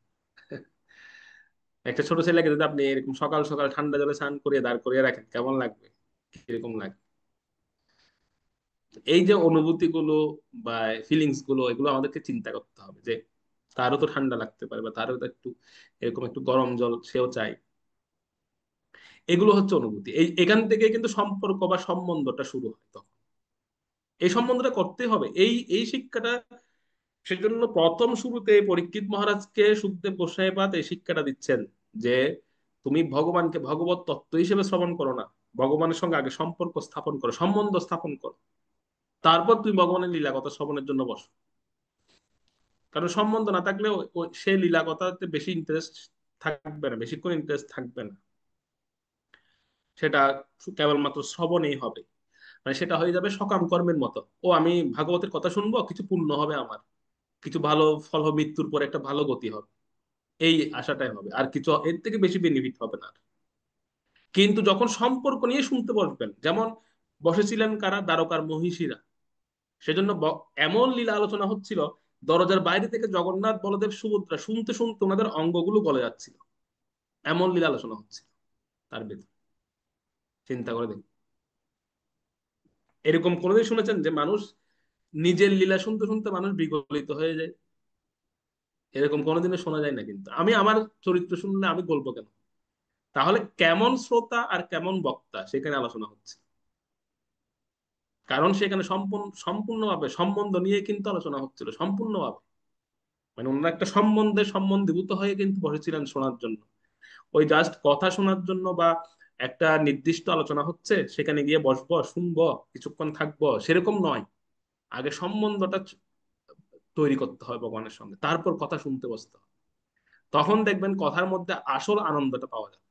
একটা ছোট ছেলেকে যদি আপনি এরকম সকাল সকাল ঠান্ডা জলে স্নান করিয়ে দাঁড় করিয়ে রাখেন, কেমন লাগবে, কিরকম লাগে? এই যে অনুভূতি গুলো বা ফিলিংস গুলো, এগুলো আমাদেরকে চিন্তা করতে হবে যে তারও তো ঠান্ডা লাগতে পারে, বা তারও তো একটু এরকম একটু গরম জল সেও চাই। এগুলো হচ্ছে অনুভূতি, এখান থেকে কিন্তু সম্পর্ক বা সম্বন্ধটা শুরু হয়। তখন এই সম্বন্ধটা করতে হবে, এই শিক্ষাটা। সেজন্য প্রথম শুরুতে পরীক্ষিত মহারাজকে সুখদেব গোস্বামীপাদ এই শিক্ষাটা দিচ্ছেন যে তুমি ভগবানকে ভগবত তত্ত্ব হিসেবে শ্রবণ করো না, ভগবানের সঙ্গে আগে সম্পর্ক স্থাপন করো, সম্বন্ধ স্থাপন করো, তারপর তুমি ভগবানের লীলা কথা শ্রবণের জন্য বসো। কারণ সম্বন্ধ না থাকলে সে লীলা কথাতে বেশি ইন্টারেস্ট থাকবে না, বেশিক্ষণ ইন্টারেস্ট থাকবে না। সেটা কেবলমাত্র শ্রবণেই হবে, মানে সেটা হয়ে যাবে সকাম কর্মের মতো। ও আমি ভাগবতের কথা শুনবো, কিছু পুণ্য হবে আমার, কিছু ভালো ফল হবে, মৃত্যুর পর একটা ভালো গতি হবে, এই আশাটাই হবে, আর কিছু এর থেকে বেশি বেনিফিট হবে না। কিন্তু যখন সম্পর্ক নিয়ে শুনতে বসবেন, যেমন বসেছিলেন কারা? দ্বারকার মহিষীরা। সেজন্য এমন লীলা আলোচনা হচ্ছিল, দরজার বাইরে থেকে জগন্নাথ, বলদেব, সুভদ্রা শুনতে শুনতে ওনাদের অঙ্গগুলো গলে যাচ্ছিল, এমন লীলা আলোচনা হচ্ছে তার ভেতর। চিন্তা করে দেখুন, এরকম কোনোদিন শুনেছেন যে মানুষ নিজের লীলা শুনতে শুনতে মানুষ বিগলিত হয়ে যায়? এরকম কোনোদিনও শোনা যায় না। কিন্তু আমি আমার চরিত্র শুনলে আমি গল্প কেন? তাহলে কেমন শ্রোতা আর কেমন বক্তা সেখানে আলোচনা হচ্ছে, কারণ সেখানে সম্পূর্ণভাবে সম্বন্ধ নিয়ে কিন্তু আলোচনা হচ্ছিল, সম্পূর্ণভাবে। মানে ওনারা একটা সম্বন্ধীভূত হয়ে কিন্তু বসেছিলেন শোনার জন্য। ওই জাস্ট কথা শোনার জন্য বা একটা নির্দিষ্ট আলোচনা হচ্ছে সেখানে গিয়ে বসবো, শুনবো, কিছুক্ষণ থাকবো, সেরকম নয়। আগে সম্বন্ধটা তৈরি করতে হয় ভগবানের সঙ্গে, তারপর কথা শুনতে বসতে হয়। তখন দেখবেন কথার মধ্যে আসল আনন্দটা পাওয়া যায়।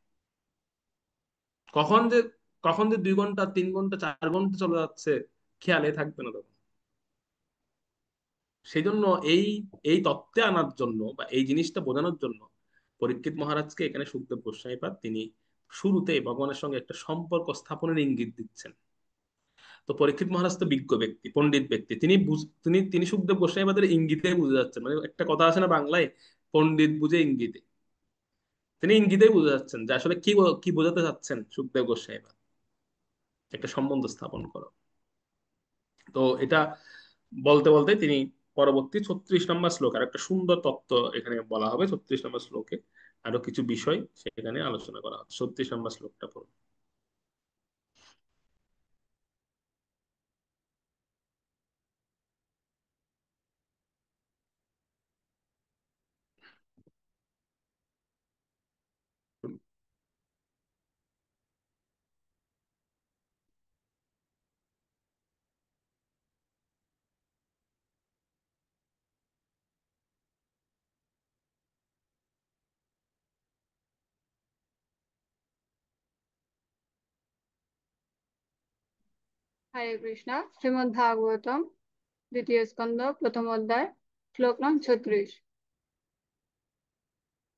কখন যে কখন যে 2 ঘন্টা, 3 ঘন্টা, 4 ঘন্টা চলে যাচ্ছে খেয়ালে থাকবে না তখন। সেই জন্য এই এই তত্ত্বে আনার জন্য বা এই জিনিসটা বোঝানোর জন্য পরীক্ষিত মহারাজকে এখানে সুখদেব গোস্বামী পাদ তিনি শুরুতে ভগবানের সঙ্গে একটা সম্পর্ক স্থাপনের ইঙ্গিত দিচ্ছেন। তো পরীক্ষিত মহারাজ তো বিজ্ঞ ব্যক্তি, পণ্ডিত ব্যক্তি, তিনি সুখদেব গোস্বামী পাদের ইঙ্গিতে বুঝে যাচ্ছেন। মানে একটা কথা আছে না বাংলায়, পণ্ডিত বুঝে ইঙ্গিতে। তিনি ইঙ্গিতেই বুঝে যাচ্ছেন যে আসলে কি বোঝাতে চাচ্ছেন সুখদেব গোস্বামী পাদ, একটা সম্বন্ধ স্থাপন করো। তো এটা বলতে বলতে তিনি পরবর্তী 36 নম্বর শ্লোক, আর একটা সুন্দর তত্ত্ব এখানে বলা হবে 36 নম্বর শ্লোকে, আরো কিছু বিষয় সেখানে আলোচনা করা হবে। 36 নম্বর শ্লোকটা পড়ুন। হরে কৃষ্ণ। শ্রীমদ্ ভাগবতম দ্বিতীয় স্কন্ধ প্রথম অধ্যায় শ্লোক নং 36।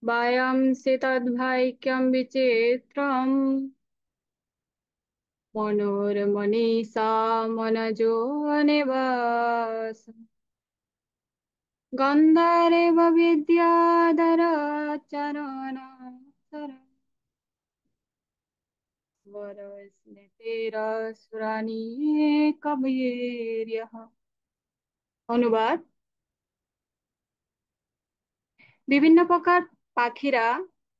বায়াংসি তদ্ভাইক্যম বিচিত্রম মনোরমণীষা মনজো নিবাস গন্ধারেব বিদ্যাধরাচরণ স্মরস্মৃতিরসুরাণি কবির্যঃ। অনুবাদ: বিভিন্ন প্রকার পাখিরা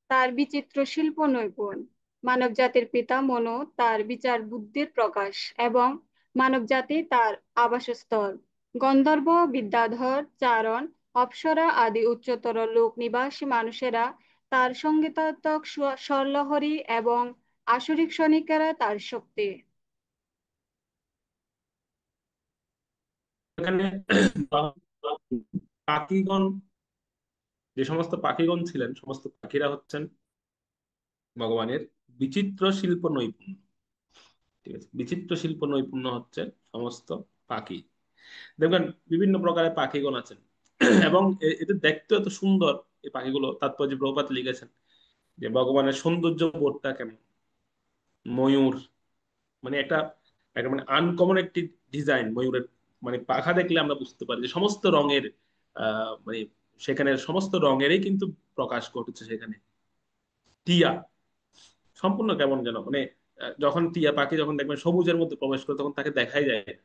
তার বিচিত্র শিল্প নৈপুণ, মানব জাতির পিতা মনু তার বিচার বুদ্ধির প্রকাশ এবং মানব জাতি তার আবাসস্থল। গন্ধর্ব, বিদ্যাধর, চারণ, অপ্সরা আদি উচ্চতর লোক নিবাসী মানুষেরা তার সঙ্গীতাত্মক স্বরলহরী এবং আসরিক সৈনিকেরা তার শক্তি। এখানে পাখিগণ, যে সমস্ত পাখিগণ ছিলেন, সমস্ত পাখিরা হচ্ছেন ভগবানের বিচিত্র শিল্প নৈপুণ্য। ঠিক আছে, বিচিত্র শিল্প নৈপুণ্য হচ্ছে সমস্ত পাখি। দেখবেন বিভিন্ন প্রকারের পাখিগণ আছেন এবং এদের দেখতে এত সুন্দর এই পাখিগুলো। তাৎপর্য প্রভুপাত লিখেছেন যে ভগবানের সৌন্দর্য বোধটা কেমন। ময়ূর মানে একটা একটা মানে আনকমন একটি ডিজাইন ময়ূরের। মানে পাখা দেখলে আমরা বুঝতে পারি যে সমস্ত রঙের মানে সেখানে সমস্ত রঙেরই কিন্তু প্রকাশ ঘটেছে সেখানে। টিয়া সম্পূর্ণ কেমন যেন মানে যখন টিয়া পাখি যখন দেখবেন সবুজের মধ্যে প্রবেশ করে তখন তাকে দেখাই যায় না।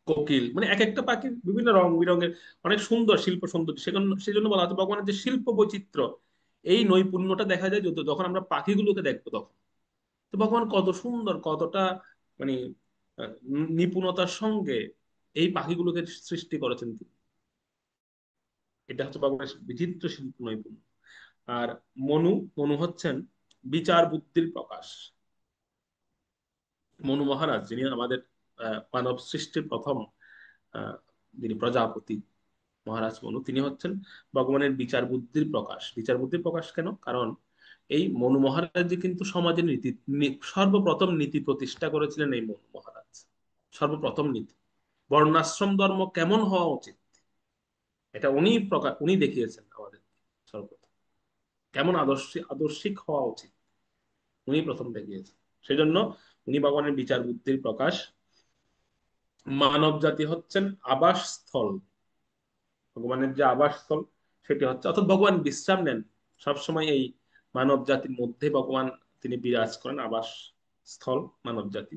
কোকিল মানে এক একটা পাখির বিভিন্ন রং বিরঙের অনেক সুন্দর শিল্প সৌন্দর্য। সেজন্য বলা হচ্ছে ভগবানের যে শিল্প বৈচিত্র্য, এই নৈপুণ্যটা দেখা যায় যখন আমরা পাখিগুলোকে দেখবো তখন। তো ভগবান কত সুন্দর, কতটা মানে নিপুণতার সঙ্গে এই পাখিগুলোকে সৃষ্টি করেছেন তিনি। এটা হচ্ছে ভগবানের বিচিত্র শিল্প নৈপুণ্য। আর মনু মনু হচ্ছেন বিচার বুদ্ধির প্রকাশ। মনু মহারাজ যিনি আমাদের মানব সৃষ্টির প্রথম আহ, যিনি প্রজাপতি মহারাজ মনু, তিনি হচ্ছেন ভগবানের বিচার বুদ্ধির প্রকাশ। বিচার বুদ্ধির প্রকাশ কেন? কারণ এই মনু মহারাজ কিন্তু সমাজের সর্বপ্রথম নীতি প্রতিষ্ঠা করেছিলেন। এই মনু মহারাজ সর্বপ্রথম নীতি, বর্ণাশ্রম ধর্ম কেমন হওয়া উচিত, এটা উনি দেখিয়েছেন আমাদের। সর্বপ্রথম কেমন আদর্শিক হওয়া উচিত উনি প্রথম দেখিয়েছেন। সেজন্য উনি ভগবানের বিচার বুদ্ধির প্রকাশ। মানব জাতি হচ্ছেন আবাসস্থল, ভগবানের যে আবাসস্থল সেটি হচ্ছে, অর্থাৎ ভগবান বিশ্রাম নেন সবসময় এই মানব জাতির মধ্যে। ভগবান তিনি বিরাজ করেন, আবাস স্থল মানব জাতি।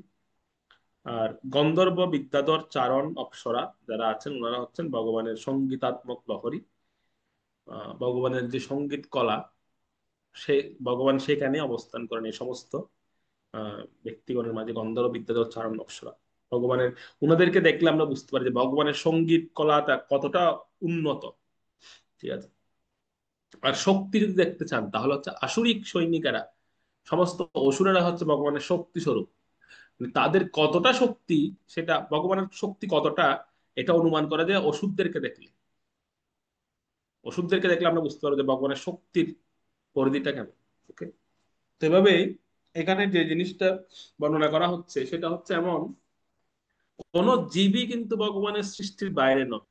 আর গন্ধর্ব, বিদ্যাধর, চারণ, অপ্সরা যারা আছেন ওনারা হচ্ছেন ভগবানের সঙ্গীতাত্মক লহরী। ভগবানের যে সঙ্গীত কলা, সে ভগবান সেখানে অবস্থান করেন। এই সমস্ত ব্যক্তিগণের মাঝে গন্ধর্ব, বিদ্যাধর, চারণ, অপ্সরা ভগবানের, উনাদেরকে দেখলে আমরা বুঝতে পারি যে ভগবানের সঙ্গীত কলাটা কতটা উন্নত। ঠিক আছে। আর শক্তি যদি দেখতে চান তাহলে হচ্ছে আসুরিক সৈনিকেরা, সমস্ত অসুরেরা হচ্ছে ভগবানের শক্তি স্বরূপ। মানে তাদের কতটা শক্তি, সেটা ভগবানের শক্তি কতটা, এটা অনুমান করা যায় অসুরদেরকে দেখলে। অসুরদেরকে দেখলে আমরা বুঝতে পারবো যে ভগবানের শক্তির পরিধিটা কেমন। ওকে। তো এভাবে এখানে যে জিনিসটা বর্ণনা করা হচ্ছে সেটা হচ্ছে এমন, কোন জীবই কিন্তু ভগবানের সৃষ্টির বাইরে নয়।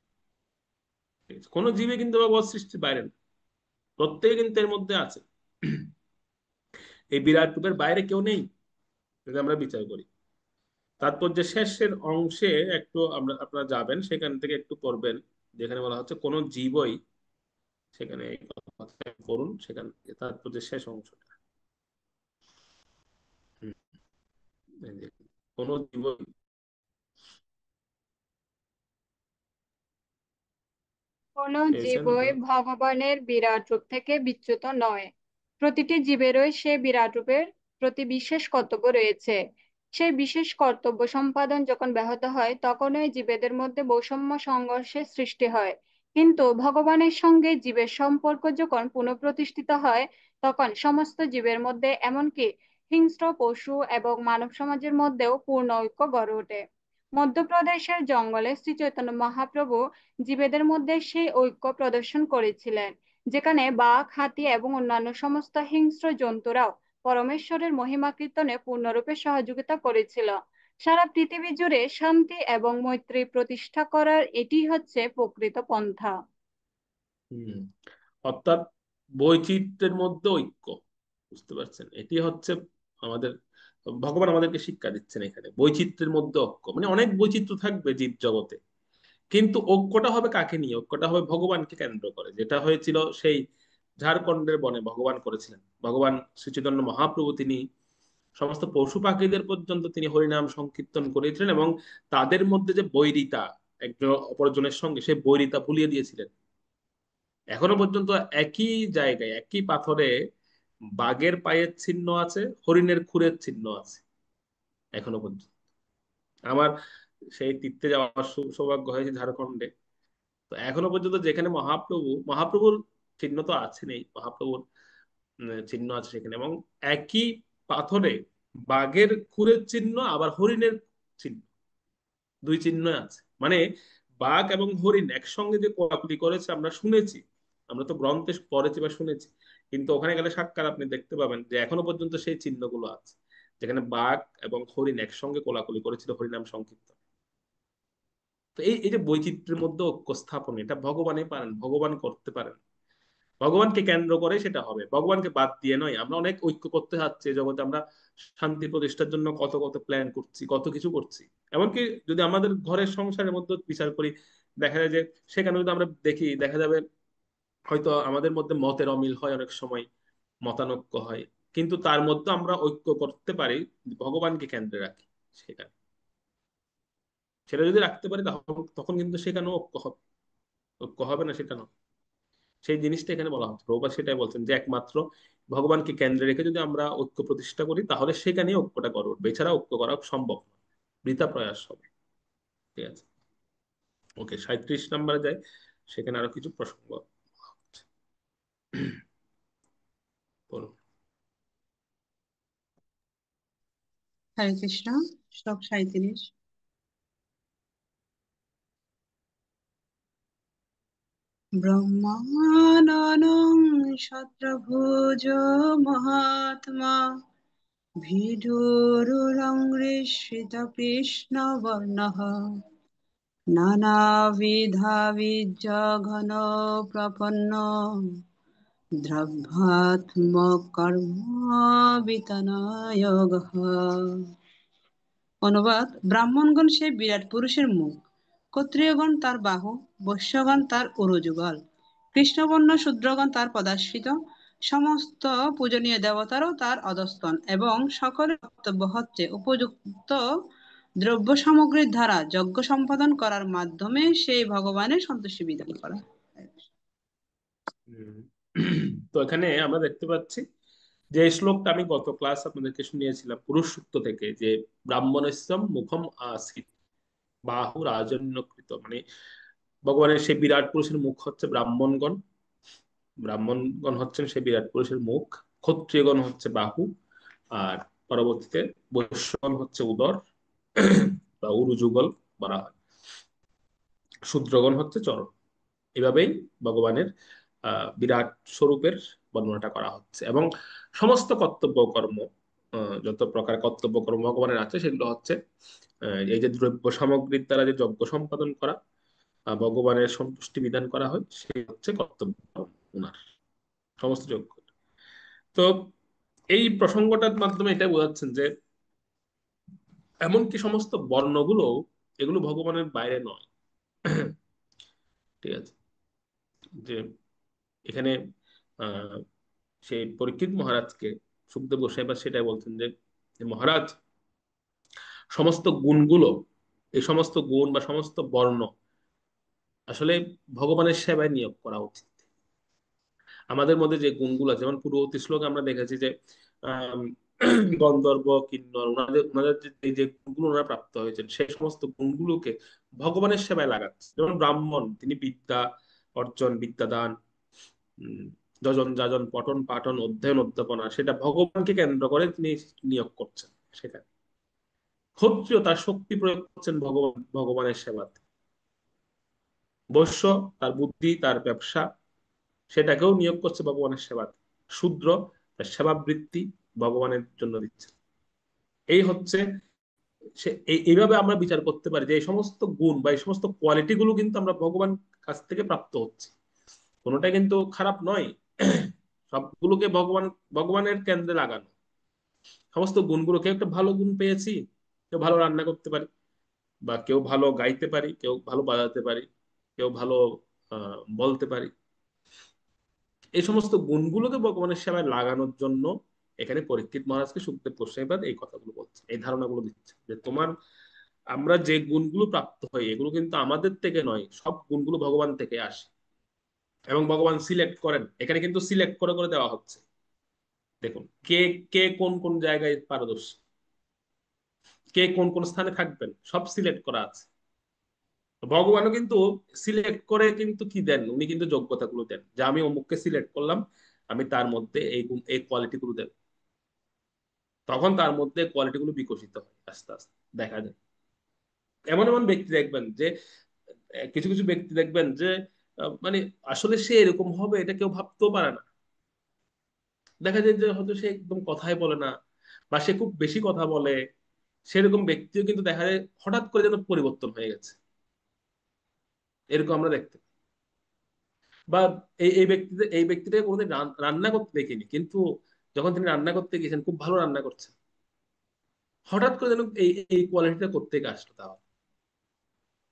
ঠিক আছে? কোন জীবই কিন্তু ভগবান সৃষ্টির বাইরে নয়, প্রত্যেকে কিন্তু এর মধ্যে আছে। এই বিরাট রূপের বাইরে কেউ নেই যদি আমরা বিচার করি। তারপর যে শেষের অংশে একটু আমরা, আপনারা যাবেন সেখান থেকে একটু পড়বেন, যেখানে বলা হচ্ছে কোন জীবই, সেখানে এই কথাটা পড়ুন সেখান থেকে, তারপর যে শেষ অংশটা। হুম, এই যে, কোন জীবই কোনো পেয়েছেন জীবই ওটা। ভগবানের বিরাট রূপ থেকে বিচ্যুত নয়। প্রতিটি জীবেরই সে বিরাট রূপের প্রতি বিশেষ কর্তব্য রয়েছে। সেই বিশেষ কর্তব্য সম্পাদন যখন ব্যাহত হয় তখনই জীবেদের মধ্যে বৈষম্য সংঘর্ষের সৃষ্টি হয়। কিন্তু ভগবানের সঙ্গে জীবের সম্পর্ক যখন পুনঃপ্রতিষ্ঠিত হয় তখন সমস্ত জীবের মধ্যে, এমনকি হিংস্র পশু এবং মানব সমাজের মধ্যেও পূর্ণ ঐক্য গড়ে ওঠে। মধ্যপ্রদেশের জঙ্গলে শ্রী চৈতন্য মহাপ্রভু জীবেদের মধ্যে সেই ঐক্য প্রদর্শন করেছিলেন, যেখানে বাঘ, হাতি এবং অন্যান্য সমস্ত হিংস্র জন্তুরাও পরমেশ্বরের মহিমা কীর্তনে পূর্ণরূপে সহযোগিতা করেছিল। সারা পৃথিবী জুড়ে শান্তি এবং মৈত্রী প্রতিষ্ঠা করার এটি হচ্ছে প্রকৃত পন্থা। হম, অর্থাৎ বৈচিত্র্যের মধ্যে ঐক্য, বুঝতে পারছেন? এটি হচ্ছে আমাদের, ভগবান আমাদেরকে শিক্ষা দিচ্ছেন এখানে, বৈচিত্র্যের মধ্যে ঐক্য। মানে অনেক বৈচিত্র্য থাকবে জীব জগতে, কিন্তু ঐক্যটা হবে কাকে নিয়ে? ঐক্যটা হবে ভগবানকে কেন্দ্র করে, যেটা হয়েছিল সেই ঝাড়খণ্ডের বনে ভগবান করেছিলেন। ভগবান শ্রী চৈতন্য মহাপ্রভু তিনি সমস্ত পশু পাখিদের পর্যন্ত তিনি হরিনাম সংকীর্তন করেছিলেন, এবং তাদের মধ্যে যে বৈরিতা একজন অপরজনের সঙ্গে, সেই বৈরিতা ভুলিয়ে দিয়েছিলেন। এখনো পর্যন্ত একই জায়গায়, একই পাথরে বাঘের পায়ের চিহ্ন আছে, হরিণের খুরের চিহ্ন আছে এখনো পর্যন্ত। আমার সেই তীর্থে যাওয়ার সৌভাগ্য হয়েছে ঝাড়খণ্ডে। তো এখনো পর্যন্ত যেখানে মহাপ্রভুর চিহ্ন তো আছে, নেই মহাপ্রভুর চিহ্ন আছে সেখানে, এবং একই পাথরে বাঘের খুরের চিহ্ন আবার হরিণের চিহ্ন, দুই চিহ্ন আছে। মানে বাঘ এবং হরিণ একসঙ্গে যে কোলাকুলি করেছে আমরা শুনেছি, আমরা তো গ্রন্থে পড়েছি বা শুনেছি, কিন্তু ওখানে গেলে সাক্ষাৎ আপনি দেখতে পাবেন যে এখনো পর্যন্ত সেই চিহ্নগুলো আছে, যেখানে বাঘ এবং হরিণ একসঙ্গে কোলাকুলি করেছিল হরিনাম সংকীর্তন। তো এই এই যে বৈচিত্র্যের মধ্যে ঐক্য স্থাপন, এটা ভগবানই পারেন, ভগবান করতে পারেন। ভগবানকে কেন্দ্র করে সেটা হবে, ভগবানকে বাদ দিয়ে নয়। আমরা অনেক ঐক্য করতে যাচ্ছি এই জগতে, আমরা শান্তি প্রতিষ্ঠার জন্য কত কত প্ল্যান করছি, কত কিছু করছি। এমনকি যদি আমাদের ঘরের সংসারের মধ্যে বিচার করি, দেখা যায় যে সেখানে যদি আমরা দেখি, দেখা যাবে হয়তো আমাদের মধ্যে মতের অমিল হয়, অনেক সময় মতানৈক্য হয়, কিন্তু তার মধ্যে আমরা ঐক্য করতে পারি ভগবানকে কেন্দ্রে রাখি। সেটা সেটা যদি রাখতে পারি তখন তখন কিন্তু সেখানেও ঐক্য হবে। ঐক্য হবে না সেটা নয়, সেই জিনিসটা এখানে বলা হচ্ছে। প্রভুপাদ সেটাই বলছেন যে একমাত্র ভগবানকে কেন্দ্রে রেখে যদি আমরা ঐক্য প্রতিষ্ঠা করি তাহলে সেখানে ঐক্যটা গড়ে উঠবে, এছাড়া ঐক্য করা সম্ভব নয়, বৃথা প্রয়াস হবে। ঠিক আছে। ওকে, 37 নম্বরে যায়, সেখানে আরো কিছু প্রসঙ্গ হচ্ছে। বলুন। হরে কৃষ্ণ। শ্লোক 37। ব্রহ্মাননং শতভুজ মহাত্মা ভিডুরুরংহৃষিতকৃষ্ণবর্ণः নানাবিধ প্রপন্ন দ্রব্যাত্মকর্ম বিতনয়োগः। অনুবাদ: ব্রাহ্মণগণ সেই বিরাট পুরুষের মুখ, ক্ষত্রিয়গণ তার বাহু, বৈশ্যগণ তার উরুযুগল, কৃষ্ণবর্ণ শূদ্রগণ তার পদাশ্রিত, সমস্ত পূজনীয় দেবতারও তার অধস্তন, এবং সকলের কর্তব্য হচ্ছে উপযুক্ত দ্রব্য সামগ্রীর দ্বারা যজ্ঞ সম্পাদন করার মাধ্যমে সেই ভগবানের সন্তুষ্টি বিধান করা। হুম। তো এখানে আমরা দেখতে পাচ্ছি যে এই শ্লোকটা আমি গত ক্লাস আপনাদেরকে শুনিয়েছিলাম পুরুষ সূক্ত থেকে, যে ব্রাহ্মণস্যম মুখম আসিত বাহু রাজন্যকৃত, মানে ভগবানের সেই বিরাট পুরুষের মুখ হচ্ছে ব্রাহ্মণগণ, ব্রাহ্মণগণ হচ্ছেন সেই বিরাট পুরুষের মুখ, ক্ষত্রিয়গণ হচ্ছে বাহু, আর পরবর্তীতে বৈশ্যগণ হচ্ছে উদর বা উরুযুগল বলা হয়, শূদ্রগণ হচ্ছে চরণ। এভাবেই ভগবানের বিরাট স্বরূপের বর্ণনাটা করা হচ্ছে। এবং সমস্ত কর্তব্য কর্ম, যত প্রকার কর্তব্য কর্ম ভগবানের আছে সেগুলো হচ্ছে এই যে দ্রব্য সামগ্রীর দ্বারা যে যজ্ঞ সম্পাদন করা, ভগবানের সন্তুষ্টি বিধান করা হয়, সেই হচ্ছে কর্তব্য কর্ম ওনার সমস্ত যজ্ঞ। তো এই প্রসঙ্গটার মাধ্যমে এটা বোঝাচ্ছেন যে এমনকি সমস্ত বর্ণগুলো, এগুলো ভগবানের বাইরে নয়। ঠিক আছে, যে এখানে আহ সেই পরীক্ষিত মহারাজকে সুখদেব গোস্বামী বা সেটাই বলছেন যে মহারাজ, সমস্ত গুণগুলো, এই সমস্ত গুণ বা সমস্ত বর্ণ আসলে ভগবানের সেবায় নিয়োগ করা উচিত। আমাদের মধ্যে যে গুণগুলো আছে, যেমন পূর্ববর্তী শ্লোকে আমরা দেখেছি যে আহ গন্ধর্ব কিন্নর ওনাদের ওনাদের এই যে গুণগুলো ওনারা প্রাপ্ত হয়েছেন, সেই সমস্ত গুণগুলোকে ভগবানের সেবায় লাগাচ্ছে। যেমন ব্রাহ্মণ, তিনি বিদ্যা অর্জন, বিদ্যাদান, উম, যজন যাজন পঠন পাঠন অধ্যয়ন অধ্যাপনা, সেটা ভগবানকে কেন্দ্র করে তিনি নিয়োগ করছেন সেখানে। ক্ষত্রিয় তার শক্তি প্রয়োগ করছেন ভগবানের সেবাতে। বৈশ্য তার বুদ্ধি, তার ব্যবসা, সেটাকেও নিয়োগ করছে ভগবানের সেবাতে। শূদ্র তার সেবাবৃত্তি ভগবানের জন্য দিচ্ছে। এই হচ্ছে এইভাবে আমরা বিচার করতে পারি যে এই সমস্ত গুণ বা এই সমস্ত কোয়ালিটি গুলো কিন্তু আমরা ভগবান কাছ থেকে প্রাপ্ত হচ্ছে, কোনোটা কিন্তু খারাপ নয়। সবগুলোকে ভগবানের কেন্দ্রে লাগানো, সমস্ত গুণগুলো, কেউ একটা ভালো গুণ পেয়েছি, কেউ ভালো রান্না করতে পারি, বা কেউ ভালো গাইতে পারি, কেউ ভালো বাজাতে পারি, কেউ ভালো বলতে পারি, এই সমস্ত গুণগুলোকে ভগবানের সেবায় লাগানোর জন্য এখানে পরীক্ষিত মহারাজকে সুখদেব গোস্বামী এই কথাগুলো বলছে, এই ধারণাগুলো দিচ্ছে যে তোমার, আমরা যে গুণগুলো প্রাপ্ত হই এগুলো কিন্তু আমাদের থেকে নয়, সব গুণগুলো ভগবান থেকে আসে। এবং ভগবান সিলেক্ট করেন, এখানে কিন্তু সিলেক্ট করে করে দেওয়া হচ্ছে। দেখুন কে কে কোন কোন জায়গায় পারদর্শী, কে কোন কোন স্থানে থাকবেন, সব সিলেক্ট করা আছে। ভগবানও কিন্তু সিলেক্ট করে কিন্তু কি দেন, উনি কিন্তু যোগ্যতা গুলো দেন, যে আমি অমুককে সিলেক্ট করলাম, আমি তার মধ্যে এই কোয়ালিটি গুলো দেব, তখন তার মধ্যে কোয়ালিটি গুলো বিকশিত হয় আস্তে আস্তে। দেখা যায় এমন এমন ব্যক্তি দেখবেন যে কিছু কিছু ব্যক্তি দেখবেন যে মানে আসলে সে এরকম হবে এটা কেউ ভাবতেও পারে না। দেখা যায় যে হয়তো সে একদম কথাই বলে না, বা সে খুব বেশি কথা বলে, সেরকম ব্যক্তিও কিন্তু দেখা যায় হঠাৎ করে যেন পরিবর্তন হয়ে গেছে, এরকম আমরা দেখতে পাই। বা এই ব্যক্তিটাকে কোনোদিন রান্না করতে দেখিনি, কিন্তু যখন তিনি রান্না করতে গিয়েছেন খুব ভালো রান্না করছেন, হঠাৎ করে যেন এই এই কোয়ালিটিটা করতে আসলো। তাহলে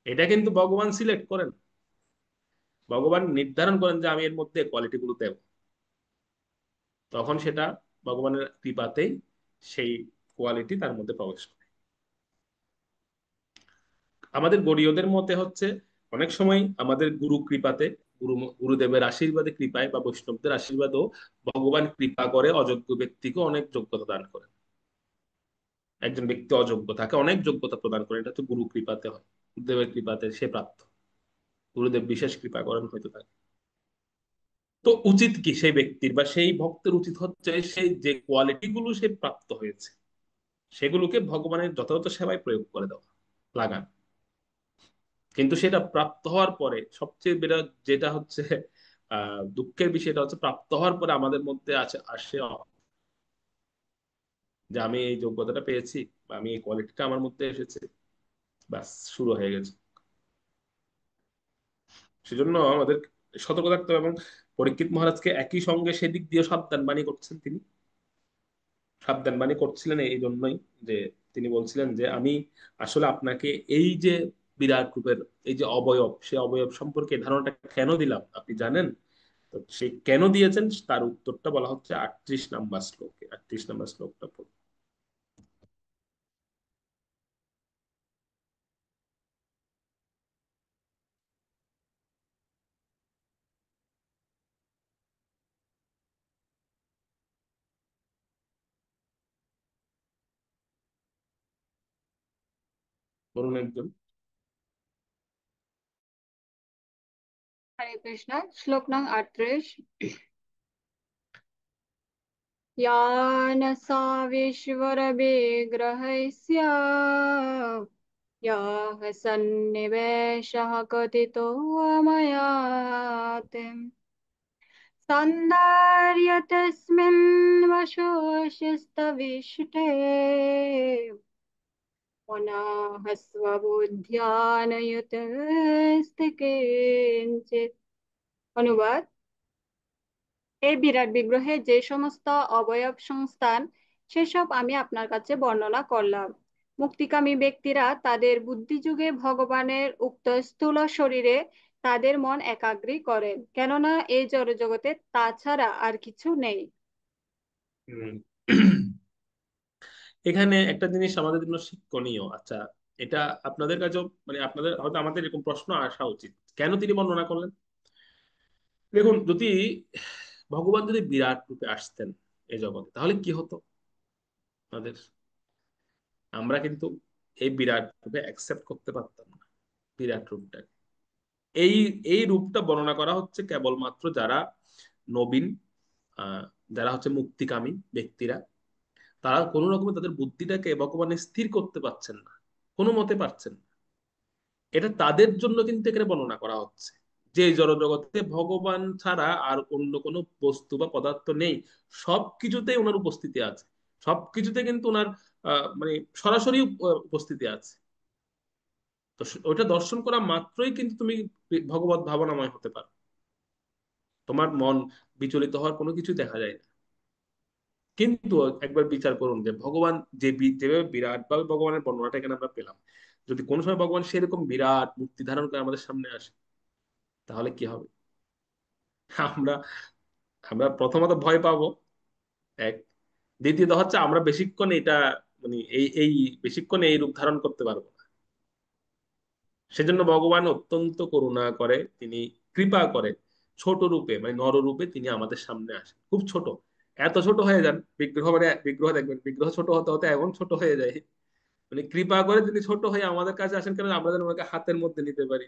এটা কিন্তু ভগবান সিলেক্ট করেন, ভগবান নির্ধারণ করেন যে আমি এর মধ্যে কোয়ালিটি গুলো দেব, তখন সেটা ভগবানের কৃপাতেই সেই কোয়ালিটি তার মধ্যে প্রবেশ করে। আমাদের গরীয়দের মতে হচ্ছে অনেক সময় আমাদের গুরু কৃপাতে, গুরুদেবের আশীর্বাদে, কৃপায় বা বৈষ্ণবদের আশীর্বাদও ভগবান কৃপা করে অযোগ্য ব্যক্তিকে অনেক যোগ্যতা দান করেন। একজন ব্যক্তি অযোগ্য, তাকে অনেক যোগ্যতা প্রদান করেন, এটা তো গুরু কৃপাতে হয়, গুরুদেবের কৃপাতে সে প্রাপ্ত, গুরুদেব বিশেষ কৃপা করেন হয়তো তাকে। তো উচিত কি সেই ব্যক্তির বা সেই ভক্তের উচিত হচ্ছে সেই যে কোয়ালিটি গুলো সে প্রাপ্ত হয়েছে সেগুলোকে ভগবানের যথাযথ সেবায় প্রয়োগ করে দেওয়া, লাগান। কিন্তু সেটা প্রাপ্ত হওয়ার পরে সবচেয়ে বিরাট যেটা হচ্ছে দুঃখের বিষয়টা হচ্ছে, প্রাপ্ত হওয়ার পরে আমাদের মধ্যে আসে যে আমি এই যোগ্যতাটা পেয়েছি বা আমি এই কোয়ালিটিটা আমার মধ্যে এসেছে, ব্যাস শুরু হয়ে গেছে। সেজন্য আমাদের সতর্ক থাকতে হবে। এবং পরীক্ষিত মহারাজকে একই সঙ্গে সেদিক দিয়ে সাবধান বাণী করছেন তিনি, সাবধান বাণী করছিলেন এই জন্যই যে তিনি বলছিলেন যে আমি আসলে আপনাকে এই যে বিরাট রূপের এই যে অবয়ব, সেই অবয়ব সম্পর্কে এই ধারণাটা কেন দিলাম আপনি জানেন? তো সে কেন দিয়েছেন তার উত্তরটা বলা হচ্ছে 38 নম্বর শ্লোকে। 38 নম্বর শ্লোকটা পড়ুন। বলুন একজন। হরে কৃষ্ণ। শ্লোক নং 38। यान सा विश्वरविग्रहस्य यः सन्निवेशः कथितो मयात् सन्दार्यतस्मिन् वशोऽशिस्तविष्टे पुनः स्वबुद्ध्यानयुतस्ते किञ्चित्। অনুবাদ: এই বিরাট বিগ্রহের যে সমস্ত অবয়ব সংস্থান, সেসব আমি আপনার কাছে বর্ণনা করলাম। মুক্তিকামী ব্যক্তিরা তাদের বুদ্ধিযোগে ভগবানের উক্ত স্থূল শরীরে তাদের মন একাগ্রী করেন, কেননা এই জড়জগতে তাছাড়া আর কিছু নেই। হুম। এখানে একটা জিনিস আমাদের জন্য শিক্ষণীয়। আচ্ছা, এটা আপনাদের কাছেও মানে আপনাদের হয়তো আমাদের এরকম প্রশ্ন আসা উচিত, কেন তিনি বর্ণনা করলেন? দেখুন, যদি ভগবান যদি বিরাট রূপে আসতেন এই জগতে, তাহলে কি হতো আমাদের? আমরা কিন্তু এই বিরাট রূপে অ্যাকসেপ্ট করতে পারতাম না বিরাট রূপটা। এই এই রূপটা বর্ণনা করা হচ্ছে কেবলমাত্র যারা নবীন, আহ যারা হচ্ছে মুক্তিকামী ব্যক্তিরা, তারা কোনো রকমে তাদের বুদ্ধিটাকে ভগবানে স্থির করতে পারছেন না, কোনো মতে পারছেন না। এটা তাদের জন্য কিন্তু এখানে বর্ণনা করা হচ্ছে যে এই জড়জগতে ভগবান ছাড়া আর অন্য কোনো বস্তু বা পদার্থ নেই, সবকিছুতেই ওনার উপস্থিতি আছে, সবকিছুতে কিন্তু ওনার মানে সরাসরি উপস্থিতি আছে। তো ওটা দর্শন করা মাত্রই কিন্তু তুমি ভগবত ভাবনাময় হতে পারো। তোমার মন বিচলিত হওয়ার কোনো কিছু দেখা যায় না। কিন্তু একবার বিচার করুন যে ভগবান যেভাবে বিরাট ভাবে ভগবানের বর্ণনাটা এখানে আমরা পেলাম, যদি কোনো সময় ভগবান সেরকম বিরাট মূর্তি ধারণ করে আমাদের সামনে আসে, তাহলে কি হবে? আমরা আমরা প্রথমত ভয় পাবো, এক। দ্বিতীয়ত হচ্ছে আমরা বেশিক্ষণ এটা মানে এই বেশিক্ষণ এই রূপ ধারণ করতে পারবো না। সেজন্য ভগবান অত্যন্ত করুণা করে, তিনি কৃপা করে ছোট রূপে মানে নর রূপে তিনি আমাদের সামনে আসেন, খুব ছোট। এত ছোট হয়ে যান বিগ্রহ, মানে বিগ্রহ দেখবেন বিগ্রহ ছোট হতে হতে এমন ছোট হয়ে যায়, মানে কৃপা করে তিনি ছোট হয়ে আমাদের কাছে আসেন কেন? আমরা যেন ওনাকে হাতের মধ্যে নিতে পারি,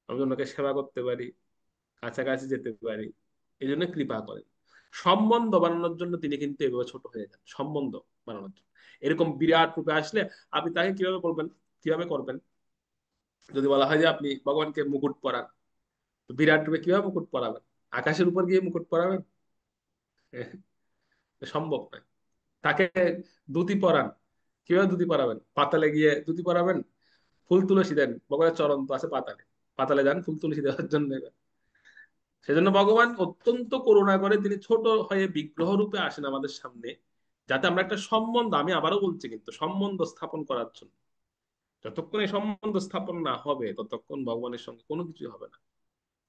আমরা যেন ওনাকে সেবা করতে পারি, কাছাকাছি যেতে পারি। এই জন্য কৃপা করেন। সম্বন্ধ বানানোর জন্য তিনি কিন্তু এভাবে ছোট হয়ে যান, সম্বন্ধ বানানোর জন্য। এরকম বিরাট রূপে আসলে আপনি তাকে কিভাবে করবেন? কিভাবে করবেন? যদি বলা হয় যে আপনি ভগবানকে মুকুট পরান, তো বিরাট রূপে কিভাবে মুকুট পরাবেন? আকাশের উপর গিয়ে মুকুট পরাবেন? সম্ভব নয়। তাকে ধুতি পরান, কিভাবে ধুতি পরাবেন? পাতালে গিয়ে ধুতি পরাবেন? ফুল তুলসী দেন, ভগবানের চরণ তো আছে পাতালে, পাতালে যান ফুল তুলসী দেওয়ার জন্য। সেজন্য ভগবান অত্যন্ত করুণা করে তিনি ছোট হয়ে বিগ্রহ রূপে আসেন আমাদের সামনে, যাতে আমরা একটা সম্বন্ধ, আমি আবারও বলছি কিন্তু, সম্বন্ধ স্থাপন করার জন্য। যতক্ষণ এই সম্বন্ধ স্থাপন না হবে ততক্ষণ ভগবানের সঙ্গে কোনো কিছু হবে না,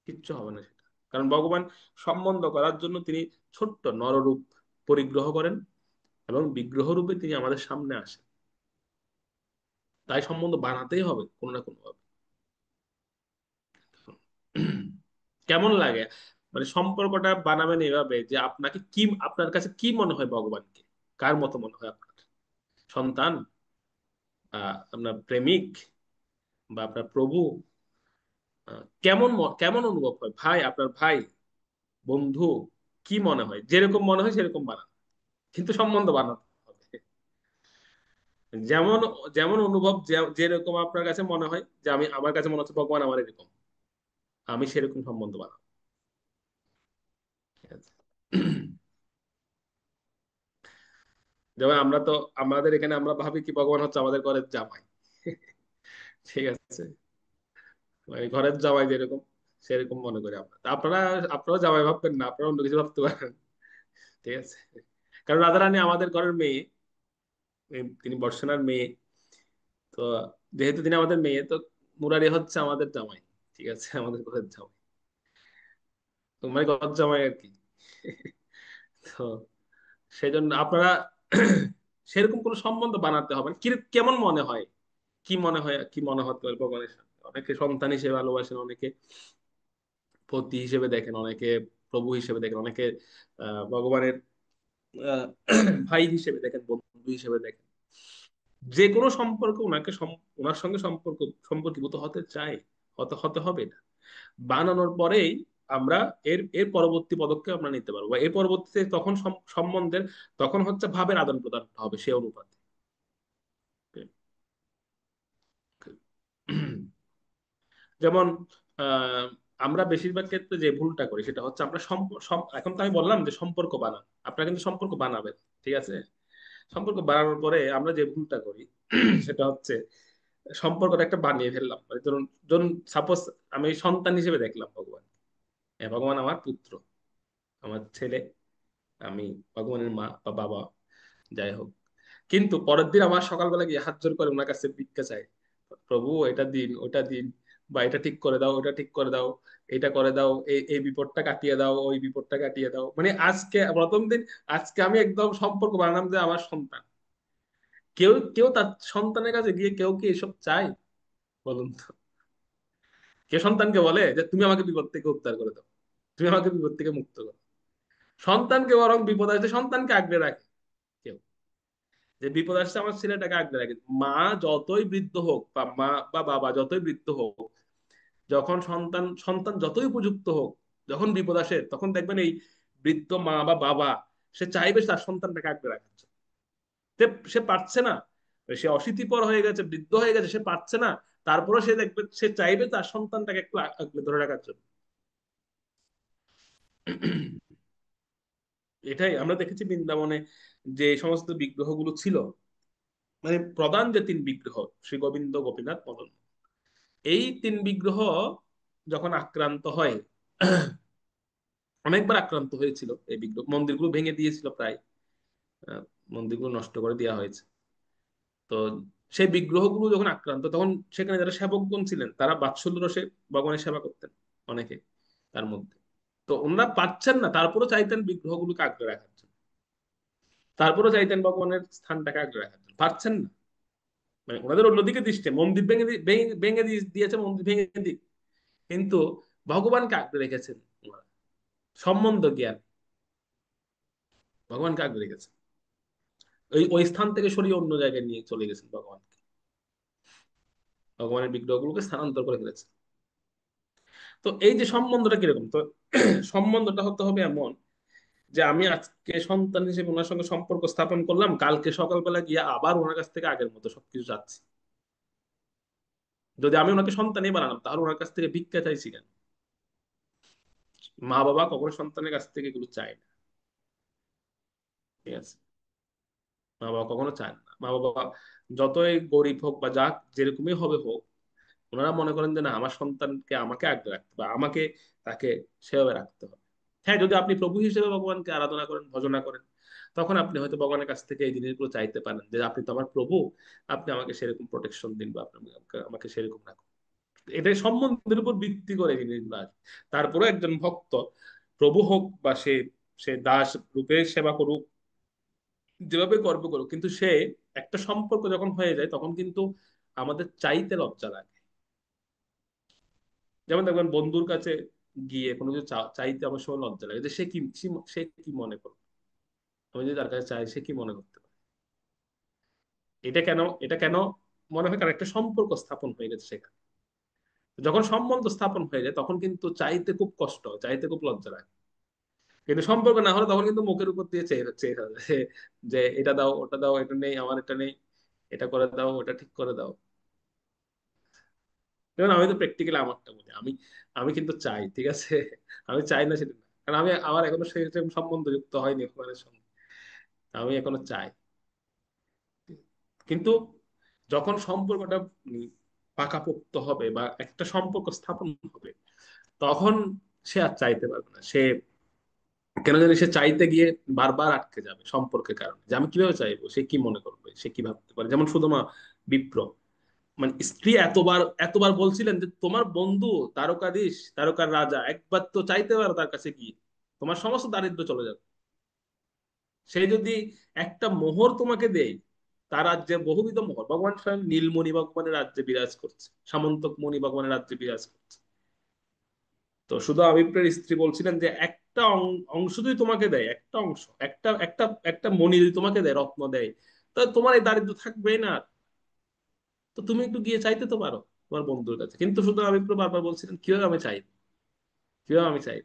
কিচ্ছু হবে না সেটা। কারণ ভগবান সম্বন্ধ করার জন্য তিনি ছোট্ট নররূপ পরিগ্রহ করেন এবং বিগ্রহ রূপে তিনি আমাদের সামনে আসেন। তাই সম্বন্ধ বানাতেই হবে কোনো না কোনো ভাবে। কেমন লাগে মানে সম্পর্কটা বানাবেন এভাবে যে আপনাকে কি, আপনার কাছে কি মনে হয় ভগবানকে? কার মতো মনে হয় আপনার? সন্তান, আপনার প্রেমিক, বা আপনার প্রভু? কেমন কেমন অনুভব হয়? ভাই, আপনার ভাই, বন্ধু, কি মনে হয়? যেরকম মনে হয় সেরকম বানান, কিন্তু সম্বন্ধ বানাতে হবে। যেমন যেমন অনুভব, যেরকম আপনার কাছে মনে হয় যে আমি, আমার কাছে মনে হচ্ছে ভগবান আমার এরকম, আমি সেরকম সম্বন্ধ বানাবো। ঠিক আছে? যেমন আমরা তো, আমাদের এখানে আমরা ভাবি কি ভগবান হচ্ছে আমাদের ঘরের জামাই। ঠিক আছে? মানে ঘরের জামাই যেরকম, সেরকম মনে করি আমরা। তা আপনারা, আপনারা জামাই ভাববেন না, আপনারা অন্য কিছু ভাবতে পারেন। ঠিক আছে? কারণ রাধারানী আমাদের ঘরের মেয়ে, তিনি বর্ষানার মেয়ে। তো যেহেতু তিনি আমাদের মেয়ে, তো মুরারি হচ্ছে আমাদের জামাই, ঠিক আছে, আমাদের ঘরের জামাই, তোমার ঘর জামাই আর কি। তো সেই জন্য আপনারা সেরকম কোনো সম্বন্ধ বানাতে হবে না। কেমন মনে হয়, কি মনে হয়, কি মনে হতে পারে ভগবানের সাথে? অনেকে সন্তান হিসেবে ভালোবাসেন, অনেকে পতি হিসেবে দেখেন, অনেকে প্রভু হিসেবে দেখেন, অনেকে ভগবানের আহ, ভাই হিসেবে দেখেন, বন্ধু হিসেবে দেখেন। যে কোনো সম্পর্ক ওনাকে ওনার সঙ্গে সম্পর্কিত হতে চায়, হতে হতে হবে না। বানানোর পরেই আমরা এর এর পরবর্তী পদক্ষেপ আমরা নিতে পারবো, এর পরবর্তীতে তখন সম্বন্ধের তখন হচ্ছে ভাবের আদান প্রদান হবে সে অনুপাতে। যেমন আহ আমরা বেশিরভাগ ক্ষেত্রে যে ভুলটা করি সেটা হচ্ছে আমরা এখন তো আমি বললাম যে সম্পর্ক বানান, আপনারা কিন্তু সম্পর্ক বানাবেন, ঠিক আছে। সম্পর্ক বানানোর পরে আমরা যে ভুলটা করি সেটা হচ্ছে সম্পর্কটা একটা বানিয়ে ফেললাম। মানে ধরুন ধরুন সাপোজ আমি সন্তান হিসেবে দেখলাম ভগবান, ভগবান আমার পুত্র, আমার ছেলে, আমি ভগবানের মা বা বাবা, যাই হোক। কিন্তু পরের দিন আমার সকালবেলা গিয়ে হাত জোর করে ওনার কাছে ভিক্ষা চাই, প্রভু এটা দিন, ওটা দিন, বা এটা ঠিক করে দাও, ওটা ঠিক করে দাও, এটা করে দাও, এই এই বিপদটা কাটিয়ে দাও, ওই বিপদটা কাটিয়ে দাও। মানে আজকে প্রথম দিন, আজকে আমি একদম সম্পর্ক বানালাম যে আমার সন্তান। কেউ কেউ তার সন্তানের কাছে গিয়ে কেউ কি এসব চায়? বলুন তো। কে সন্তানকে বলে যে তুমি আমাকে বিপদ থেকে উদ্ধার করে দাও, তুমি আমাকে বিপদ থেকে মুক্ত করো? সন্তানকে বরং বিপদ আসলে সন্তানকে আগলে রাখে কেউ, যে বিপদ আসছে আমার ছেলেটাকে আগলে রাখে। মা যতই বৃদ্ধ হোক বা মা বা বাবা যতই বৃদ্ধ হোক, যখন সন্তান সন্তান যতই উপযুক্ত হোক, যখন বিপদ আসে তখন দেখবেন এই বৃদ্ধ মা বা বাবা সে চাইবে তার সন্তানটাকে আগলে রাখার জন্য। সে সে পারছে না, সে অশীতিপর হয়ে গেছে, বৃদ্ধ হয়ে গেছে, সে পারছে না, তারপরে সে দেখবে সে চাইবে তার সন্তানটাকে একটু আগলে ধরে রাখার জন্য। এটাই আমরা দেখেছি বৃন্দাবনে যে সমস্ত বিগ্রহগুলো ছিল, মানে প্রধান যে তিন বিগ্রহ, শ্রী গোবিন্দ, গোপীনাথ, মদন, এই তিন বিগ্রহ যখন আক্রান্ত হয়, অনেকবার আক্রান্ত হয়েছিল এই বিগ্রহ, মন্দিরগুলো ভেঙে দিয়েছিল প্রায়, আহ, মন্দিরগুলো নষ্ট করে দেওয়া হয়েছে। তো সেই বিগ্রহগুলো যখন আক্রান্ত, তখন সেখানে যারা সেবকগণ ছিলেন তারা বাৎসল্য রসে ভগবানের সেবা করতেন, অনেকে তার মধ্যে। তো ওনারা পাচ্ছেন না, তারপরে চাইতেন বিগ্রহগুলোকে আগলে রাখার জন্য, তারপরে চাইতেন ভগবানের স্থানটাকে আগলে রাখার জন্য, পারছেন না। মানে ওনাদের অন্যদিকে দৃষ্টি, মন্দির ভেঙে দিয়েছে, মন্দির ভেঙে দিক, কিন্তু ভগবানকে আগলে রেখেছেন ওনারা, সম্বন্ধ জ্ঞান, ভগবানকে আগলে রেখেছেন, ওই ওই স্থান থেকে সরিয়ে অন্য জায়গায় নিয়ে চলে গেছেন ভগবানকে, ভগবানের বিগ্রহগুলোকে স্থানান্তর করে ফেলেছেন। তো এই যে সম্বন্ধটা কিরকম, তো সম্বন্ধটা হতে হবে এমন যে আমি আজকে সন্তান হিসেবে ওনার সঙ্গে সম্পর্ক স্থাপন করলাম, কালকে সকালবেলা গিয়ে আবার ওনার কাছ থেকে আগের মতো সবকিছু চাচ্ছি। যদি আমি ওনাকে সন্তানই বানালাম, তাহলে ওনার কাছ থেকে ভিক্ষা চাইছি কেন? মা বাবা কখনো সন্তানের কাছ থেকে এগুলো চায় না, ঠিক আছে। মা বাবা কখনো চায় না, মা বাবা যতই গরিব হোক বা যাক যেরকমই হবে হোক, ওনারা মনে করেন যে না, আমার সন্তানকে আমাকে আগলে রাখতে হবে, আমাকে তাকে সেভাবে রাখতে হবে। হ্যাঁ, যদি আপনি প্রভু হিসেবে ভগবানকে আরাধনা করেন, ভজনা করেন, তখন আপনি হয়তো ভগবানের কাছ থেকে এই জিনিসগুলো চাইতে পারেন যে আপনি তো আমার প্রভু, আপনি আমাকে সেরকম প্রোটেকশন দিন, বা আপনি আমাকে সেরকম রাখুন। এটাই সম্বন্ধের উপর ভিত্তি করে জিনিসগুলো আসে। তারপরে একজন ভক্ত, প্রভু হোক বা সে সে দাস রূপে সেবা করুক, যেভাবে কর্ম করুক, কিন্তু সে একটা সম্পর্ক যখন হয়ে যায় তখন কিন্তু আমাদের চাইতে লজ্জা লাগে। যেমন দেখবেন বন্ধুর কাছে গিয়ে কোনো কিছু চাইতে আমার সময় লজ্জা লাগে, যে সে কি মনে করবে, আমি যদি তার কাছে চাই সে কি মনে করতে পারে। এটা কেন মনে হয়? কারণ একটা সম্পর্ক স্থাপন হয়ে গেছে সেখানে। যখন সম্বন্ধ স্থাপন হয়ে যায় তখন কিন্তু চাইতে খুব কষ্ট হয়, চাইতে খুব লজ্জা লাগে। কিন্তু সম্পর্ক না হলে তখন কিন্তু মুখের উপর দিয়ে চেয়ে চেয়ে থাকে যে এটা দাও, ওটা দাও, এটা নেই, আমার এটা নেই, এটা করে দাও, ওটা ঠিক করে দাও। যেমন আমি তো প্র্যাকটিক্যালি আমারটা বলি, আমি আমি কিন্তু চাই, ঠিক আছে। আমি চাই না সেটা না, কারণ আমি আমার এখনো সেরকম সম্বন্ধ যুক্ত হয়নি ভগবানের সঙ্গে, আমি এখনো চাই। কিন্তু যখন সম্পর্কটা পাকাপোক্ত হবে বা একটা সম্পর্ক স্থাপন হবে, তখন সে আর চাইতে পারবে না, সে কেন জানি সে চাইতে গিয়ে বারবার আটকে যাবে সম্পর্কের কারণে, যে আমি কিভাবে চাইবো, সে কি মনে করবে, সে কি ভাবতে পারে। যেমন সুদামা বিপ্র, মানে স্ত্রী এতবার এতবার বলছিলেন যে তোমার বন্ধু তারকাধীশ তারকার রাজা, একবার তো চাইতে পারো তার কাছে গিয়ে, তোমার সমস্ত দারিদ্র চলে যাবে। সে যদি একটা মোহর তোমাকে দেয়, তার রাজ্যে বহুবিধ মোহর, ভগবান স্বয়ং নীলমণি ভগবানের রাজ্যে বিরাজ করছে, সামন্তক মণি ভগবানের রাজ্যে বিরাজ করছে। তো শুধু আবিপ্রের স্ত্রী বলছিলেন যে একটা অংশ যদি তোমাকে দেয়, একটা অংশ, একটা একটা একটা মণি যদি তোমাকে দেয়, রত্ন দেয়, তাহলে তোমার এই দারিদ্র থাকবেই না আর। তো তুমি একটু গিয়ে চাইতে তো পারো তোমার বন্ধুর কাছে। কিন্তু শুধু আবিপ্র বারবার বলছিলেন কিভাবে আমি চাই, কিভাবে আমি চাই,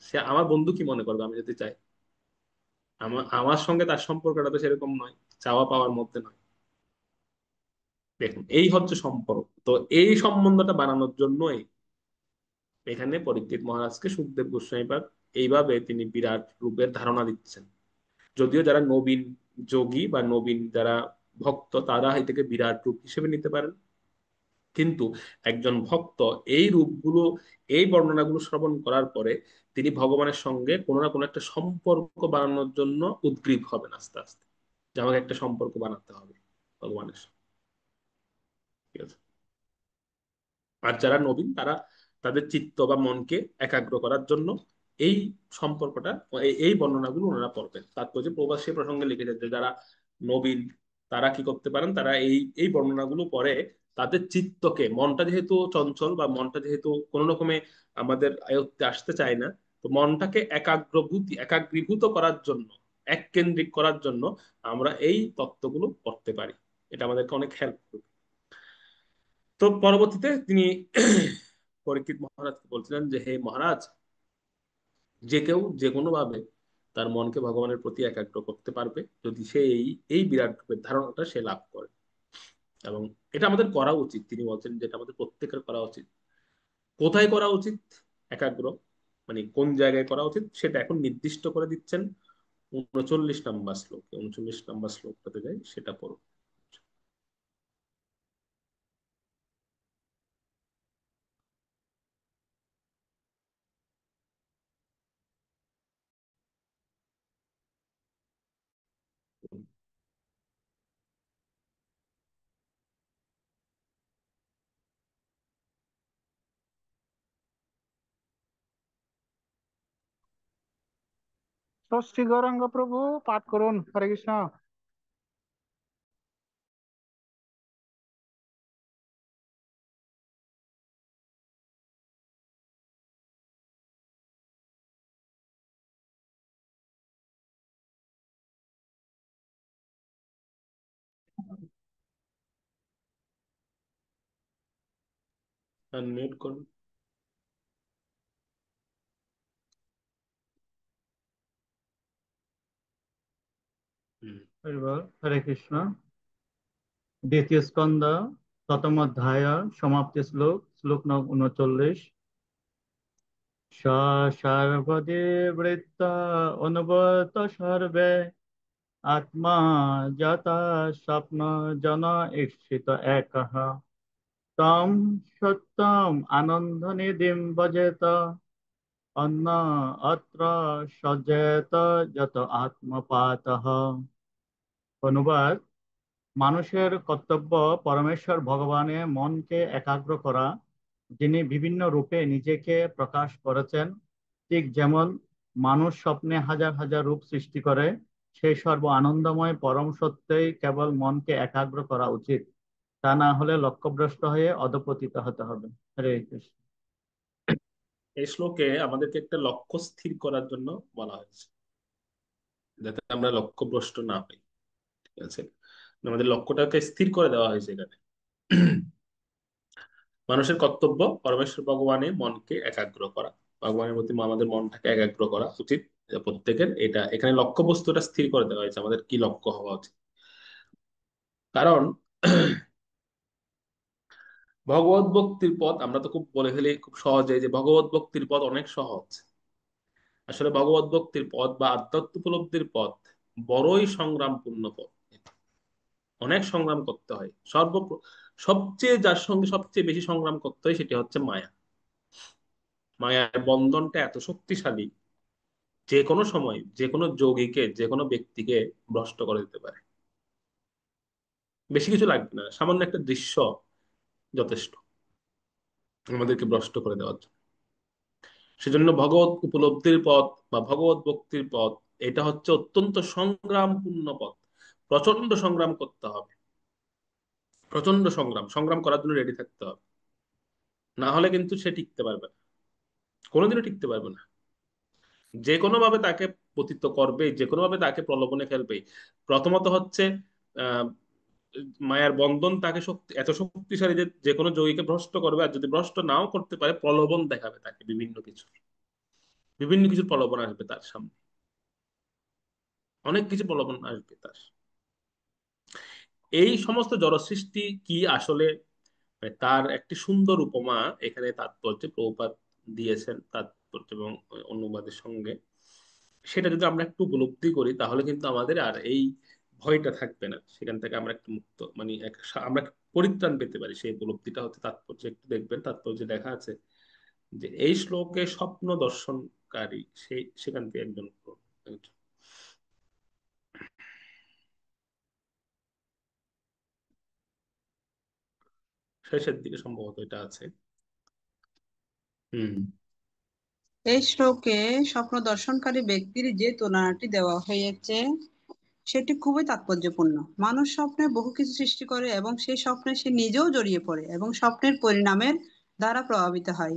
সে আমার বন্ধু কি মনে করবে আমি যদি চাই। আমার আমার সঙ্গে তার সম্পর্কটা তো সেরকম নয়, চাওয়া পাওয়ার মধ্যে নয়। দেখুন এই হচ্ছে সম্পর্ক। তো এই সম্বন্ধটা বানানোর জন্যই এখানে পরীক্ষিত মহারাজকে সুখদেব গোস্বামী পাদ এইভাবে তিনি বিরাট রূপের ধারণা দিচ্ছেন। যদিও যারা নবীন যোগী বা নবীন যারা ভক্ত, তারা এটাকে বিরাট রূপ হিসেবে নিতে পারেন, কিন্তু একজন ভক্ত এই রূপগুলো, এই বর্ণনাগুলো শ্রবণ করার পরে তিনি ভগবানের সঙ্গে কোনো না কোনো একটা সম্পর্ক বানানোর জন্য উদ্গ্রীব হবেন আস্তে আস্তে, যে আমাকে একটা সম্পর্ক বানাতে হবে ভগবানের সঙ্গে। ঠিক আছে। আর যারা নবীন, তারা তাদের চিত্ত বা মনকে একাগ্র করার জন্য এই সম্পর্কটা, এই বর্ণনাগুলো ওনারা পড়বেন। তাৎপর্য প্রবাস সে প্রসঙ্গে লিখেছেন যে যারা নবীন তারা কি করতে পারেন, তারা এই এই বর্ণনাগুলো পড়ে তাদের চিত্তকে, মনটা যেহেতু চঞ্চল বা মনটা যেহেতু কোনো রকমে আমাদের আয়ত্তে আসতে চায় না, তো মনটাকে একাগ্রীভূত করার জন্য, এককেন্দ্রিক করার জন্য আমরা এই তত্ত্বগুলো পড়তে পারি। এটা আমাদেরকে অনেক হেল্প করবে। তো পরবর্তীতে তিনি পরীক্ষিত মহারাজকে বলছিলেন যে হে মহারাজ, যে কেউ যে কোনো ভাবে তার মনকে ভগবানের প্রতি একাগ্র করতে পারবে যদি সে এই এই বিরাট রূপের ধারণাটা সে লাভ করে। এবং এটা আমাদের করা উচিত, তিনি বলছেন যে এটা আমাদের প্রত্যেকের করা উচিত। কোথায় করা উচিত একাগ্র, মানে কোন জায়গায় করা উচিত, সেটা এখন নির্দিষ্ট করে দিচ্ছেন 39 নম্বর শ্লোক। 39 নম্বর শ্লোকটাতে যাই, সেটা পড়ো। শ্রী গৌরাঙ্গ প্রভু পাঠ করুন, হরে কৃষ্ণ। আনমিউট করুন। হুম। এবার হরে কৃষ্ণ। দ্বিতীয় স্কন্ধ, প্রথম অধ্যায়, সমাপ্তি শ্লোক, শ্লোক নং 39। স সর্বদেবৃত্ত অনুবত সর্বে আত্মা যতা স্বপ্ন জন ঈপ্সিত একঃ তম সত্যম আনন্দ নিধিম ভজেত অন্য অত্র সজ্জেত যত আত্মপাতঃ। অনুবাদ: মানুষের কর্তব্য পরমেশ্বর ভগবানে মনকে একাগ্র করা, যিনি বিভিন্ন রূপে নিজেকে প্রকাশ করেছেন। ঠিক যেমন মানুষ স্বপ্নে হাজার হাজার রূপ সৃষ্টি করে, সেই সর্ব আনন্দময় পরম সত্যই কেবল মনকে একাগ্র করা উচিত। তা না হলে লক্ষ্যভ্রষ্ট হয়ে অধঃপতিত হতে হবে। হরে কৃষ্ণ। এই শ্লোকে আমাদেরকে একটা লক্ষ্য স্থির করার জন্য বলা হয়েছে, যাতে আমরা লক্ষ্যভ্রষ্ট না হই। ঠিক আছে। আমাদের লক্ষ্যটাকে স্থির করে দেওয়া হয়েছে এখানে। মানুষের কর্তব্য পরমেশ্বর ভগবানে মনকে একাগ্র করা, ভগবানের প্রতি আমাদের মনটাকে একাগ্র করা উচিত প্রত্যেকের। এটা এখানে লক্ষ্যবস্তুটা স্থির করে দেওয়া হয়েছে, আমাদের কি লক্ষ্য হওয়া উচিত। কারণ ভগবত ভক্তির পথ, আমরা তো খুব বলে ফেলি খুব সহজে যে ভগবত ভক্তির পথ অনেক সহজ। আসলে ভগবত ভক্তির পথ বা আধ্যাত্ম উপলব্ধির পথ বড়ই সংগ্রামপূর্ণ পথ। অনেক সংগ্রাম করতে হয়। সবচেয়ে যার সঙ্গে সবচেয়ে বেশি সংগ্রাম করতে হয় সেটি হচ্ছে মায়া। মায়ার বন্ধনটা এত শক্তিশালী যে কোনো সময় যে কোনো যোগীকে, যে কোনো ব্যক্তিকে ভ্রষ্ট করে দিতে পারে। বেশি কিছু লাগবে না, সামান্য একটা দৃশ্য যথেষ্ট আমাদেরকে ভ্রষ্ট করে দেওয়ার জন্য। সেজন্য ভগবত উপলব্ধির পথ বা ভগবত ভক্তির পথ, এটা হচ্ছে অত্যন্ত সংগ্রামপূর্ণ পথ। প্রচন্ড সংগ্রাম করতে হবে, প্রচন্ড সংগ্রাম, সংগ্রাম করার জন্য রেডি থাকতে হবে। না হলে কিন্তু সে টিকতে পারবে না, কোনোদিনও টিকতে পারবে না। যে কোনো ভাবে তাকে পতিত করবে, যে কোনো ভাবে তাকে প্রলোভনে ফেলবে। প্রথমত হচ্ছে আহ মায়ার বন্ধন তাকে শক্তি, এত শক্তিশালী যে যে কোনো যোগীকে ভ্রষ্ট করবে। আর যদি ভ্রষ্ট নাও করতে পারে, প্রলোভন দেখাবে তাকে, বিভিন্ন কিছু, বিভিন্ন কিছু প্রলোভন আসবে তার সামনে, অনেক কিছু প্রলোভন আসবে তার। এই সমস্ত জড় সৃষ্টি কি আসলে, তার একটি সুন্দর উপমা এখানে তাৎপর্যে প্রভুপাদ দিয়েছেন, তাৎপর্য এবং অনুবাদের সঙ্গে। সেটা যদি আমরা একটু উপলব্ধি করি, তাহলে কিন্তু আমাদের আর এই ভয়টা থাকবে না। সেখান থেকে আমরা একটু মুক্ত, মানে আমরা পরিত্রাণ পেতে পারি। সেই উপলব্ধিটা হচ্ছে তাৎপর্য। একটু দেখবেন তাৎপর্য লেখা আছে যে এই শ্লোকে স্বপ্ন দর্শনকারী সেই, সেখান থেকে একজন একজন। শেষের দিকে সম্ভবত এটা আছে। হুম। এই শ্লোকে স্বপ্ন দর্শনকারী ব্যক্তির যে তুলনাটি দেওয়া হয়েছে সেটি খুবই তাৎপর্যপূর্ণ। মানুষ স্বপ্নে বহু কিছু সৃষ্টি করে এবং সেই স্বপ্নে সে নিজেও জড়িয়ে পড়ে এবং স্বপ্নের পরিণামের দ্বারা প্রভাবিত হয়।